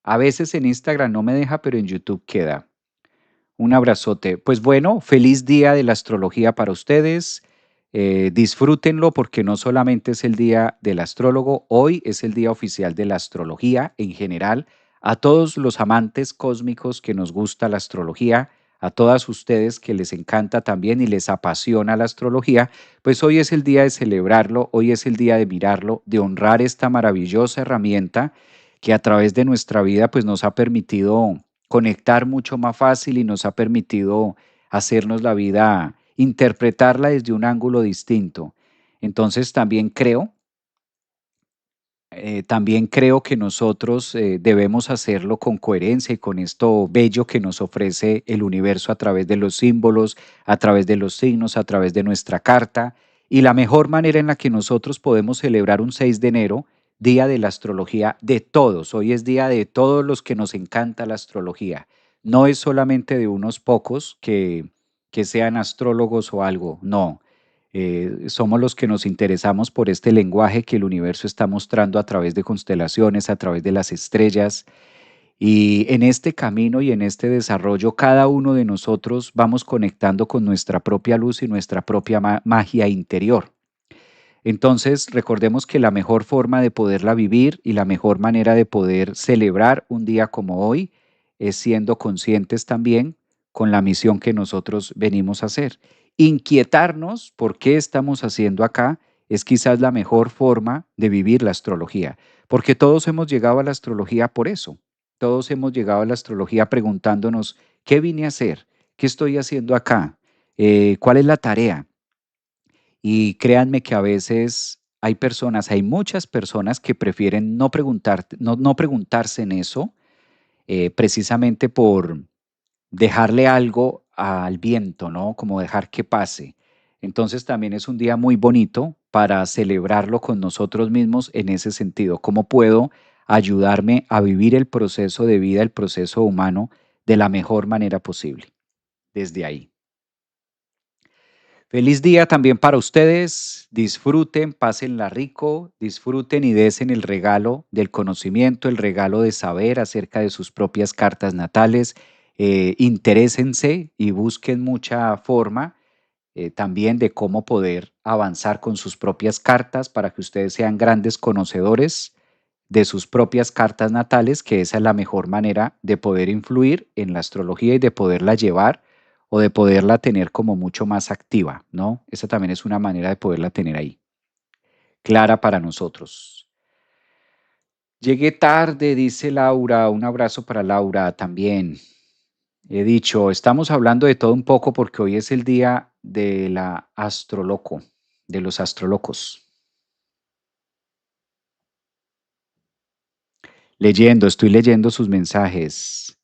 A veces en Instagram no me deja, pero en YouTube queda. Un abrazote. Pues bueno, feliz día de la astrología para ustedes. Disfrútenlo porque no solamente es el día del astrólogo, hoy es el día oficial de la astrología en general. A todos los amantes cósmicos que nos gusta la astrología, a todas ustedes que les encanta también y les apasiona la astrología, pues hoy es el día de celebrarlo, hoy es el día de mirarlo, de honrar esta maravillosa herramienta que a través de nuestra vida pues nos ha permitido conectar mucho más fácil y nos ha permitido hacernos la vida, interpretarla desde un ángulo distinto. Entonces también creo que nosotros debemos hacerlo con coherencia y con esto bello que nos ofrece el universo a través de los símbolos, a través de los signos, a través de nuestra carta. Y la mejor manera en la que nosotros podemos celebrar un 6 de enero, día de la astrología de todos. Hoy es día de todos los que nos encanta la astrología. No es solamente de unos pocos que sean astrólogos o algo, no. Somos los que nos interesamos por este lenguaje que el universo está mostrando a través de constelaciones, a través de las estrellas. Y en este camino y en este desarrollo, cada uno de nosotros vamos conectando con nuestra propia luz y nuestra propia magia interior. Entonces, recordemos que la mejor forma de poderla vivir y la mejor manera de poder celebrar un día como hoy es siendo conscientes también con la misión que nosotros venimos a hacer. Inquietarnos por qué estamos haciendo acá es quizás la mejor forma de vivir la astrología, porque todos hemos llegado a la astrología por eso. Todos hemos llegado a la astrología preguntándonos, ¿qué vine a hacer? ¿Qué estoy haciendo acá? ¿Cuál es la tarea? Y créanme que a veces hay personas, hay muchas personas que prefieren no preguntarse en eso, precisamente por dejarle algo al viento, ¿no? Como dejar que pase. Entonces también es un día muy bonito para celebrarlo con nosotros mismos en ese sentido. ¿Cómo puedo ayudarme a vivir el proceso de vida, el proceso humano, de la mejor manera posible? Desde ahí. Feliz día también para ustedes. Disfruten, pásenla rico, disfruten y desen el regalo del conocimiento, el regalo de saber acerca de sus propias cartas natales. Interésense y busquen mucha forma también de cómo poder avanzar con sus propias cartas para que ustedes sean grandes conocedores de sus propias cartas natales, que esa es la mejor manera de poder influir en la astrología y de poderla llevar o de poderla tener como mucho más activa, ¿no? Esa también es una manera de poderla tener ahí, clara para nosotros. Llegué tarde, dice Laura. Un abrazo para Laura también. He dicho, estamos hablando de todo un poco porque hoy es el día de la astroloco, de los astrolocos. Estoy leyendo sus mensajes.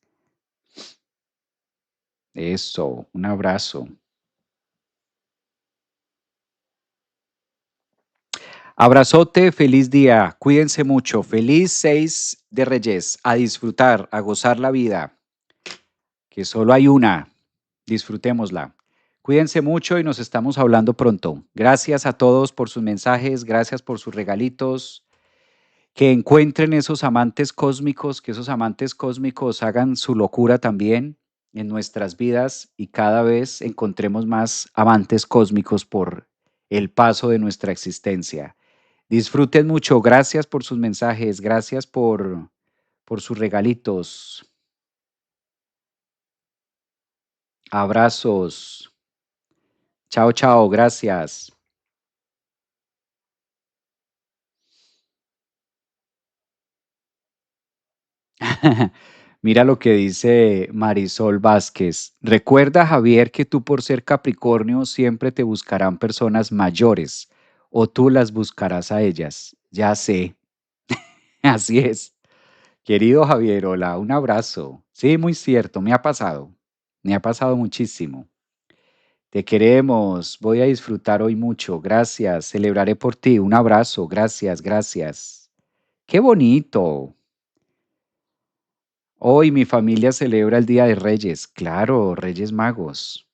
Eso, un abrazo. Abrazote, feliz día, cuídense mucho, feliz 6 de Reyes, a disfrutar, a gozar la vida, que solo hay una, disfrutémosla. Cuídense mucho y nos estamos hablando pronto. Gracias a todos por sus mensajes, gracias por sus regalitos, que encuentren esos amantes cósmicos, que esos amantes cósmicos hagan su locura también en nuestras vidas y cada vez encontremos más amantes cósmicos por el paso de nuestra existencia. Disfruten mucho. Gracias por sus mensajes. Gracias por sus regalitos. Abrazos. Chao, chao. Gracias. Mira lo que dice Marisol Vázquez. Recuerda, Javier, que tú por ser Capricornio siempre te buscarán personas mayores o tú las buscarás a ellas. Ya sé. Así es. Querido Javier, hola, un abrazo. Sí, muy cierto, me ha pasado. Me ha pasado muchísimo. Te queremos, voy a disfrutar hoy mucho. Gracias, celebraré por ti. Un abrazo, gracias, gracias. Qué bonito. Hoy mi familia celebra el Día de Reyes. Claro, Reyes Magos.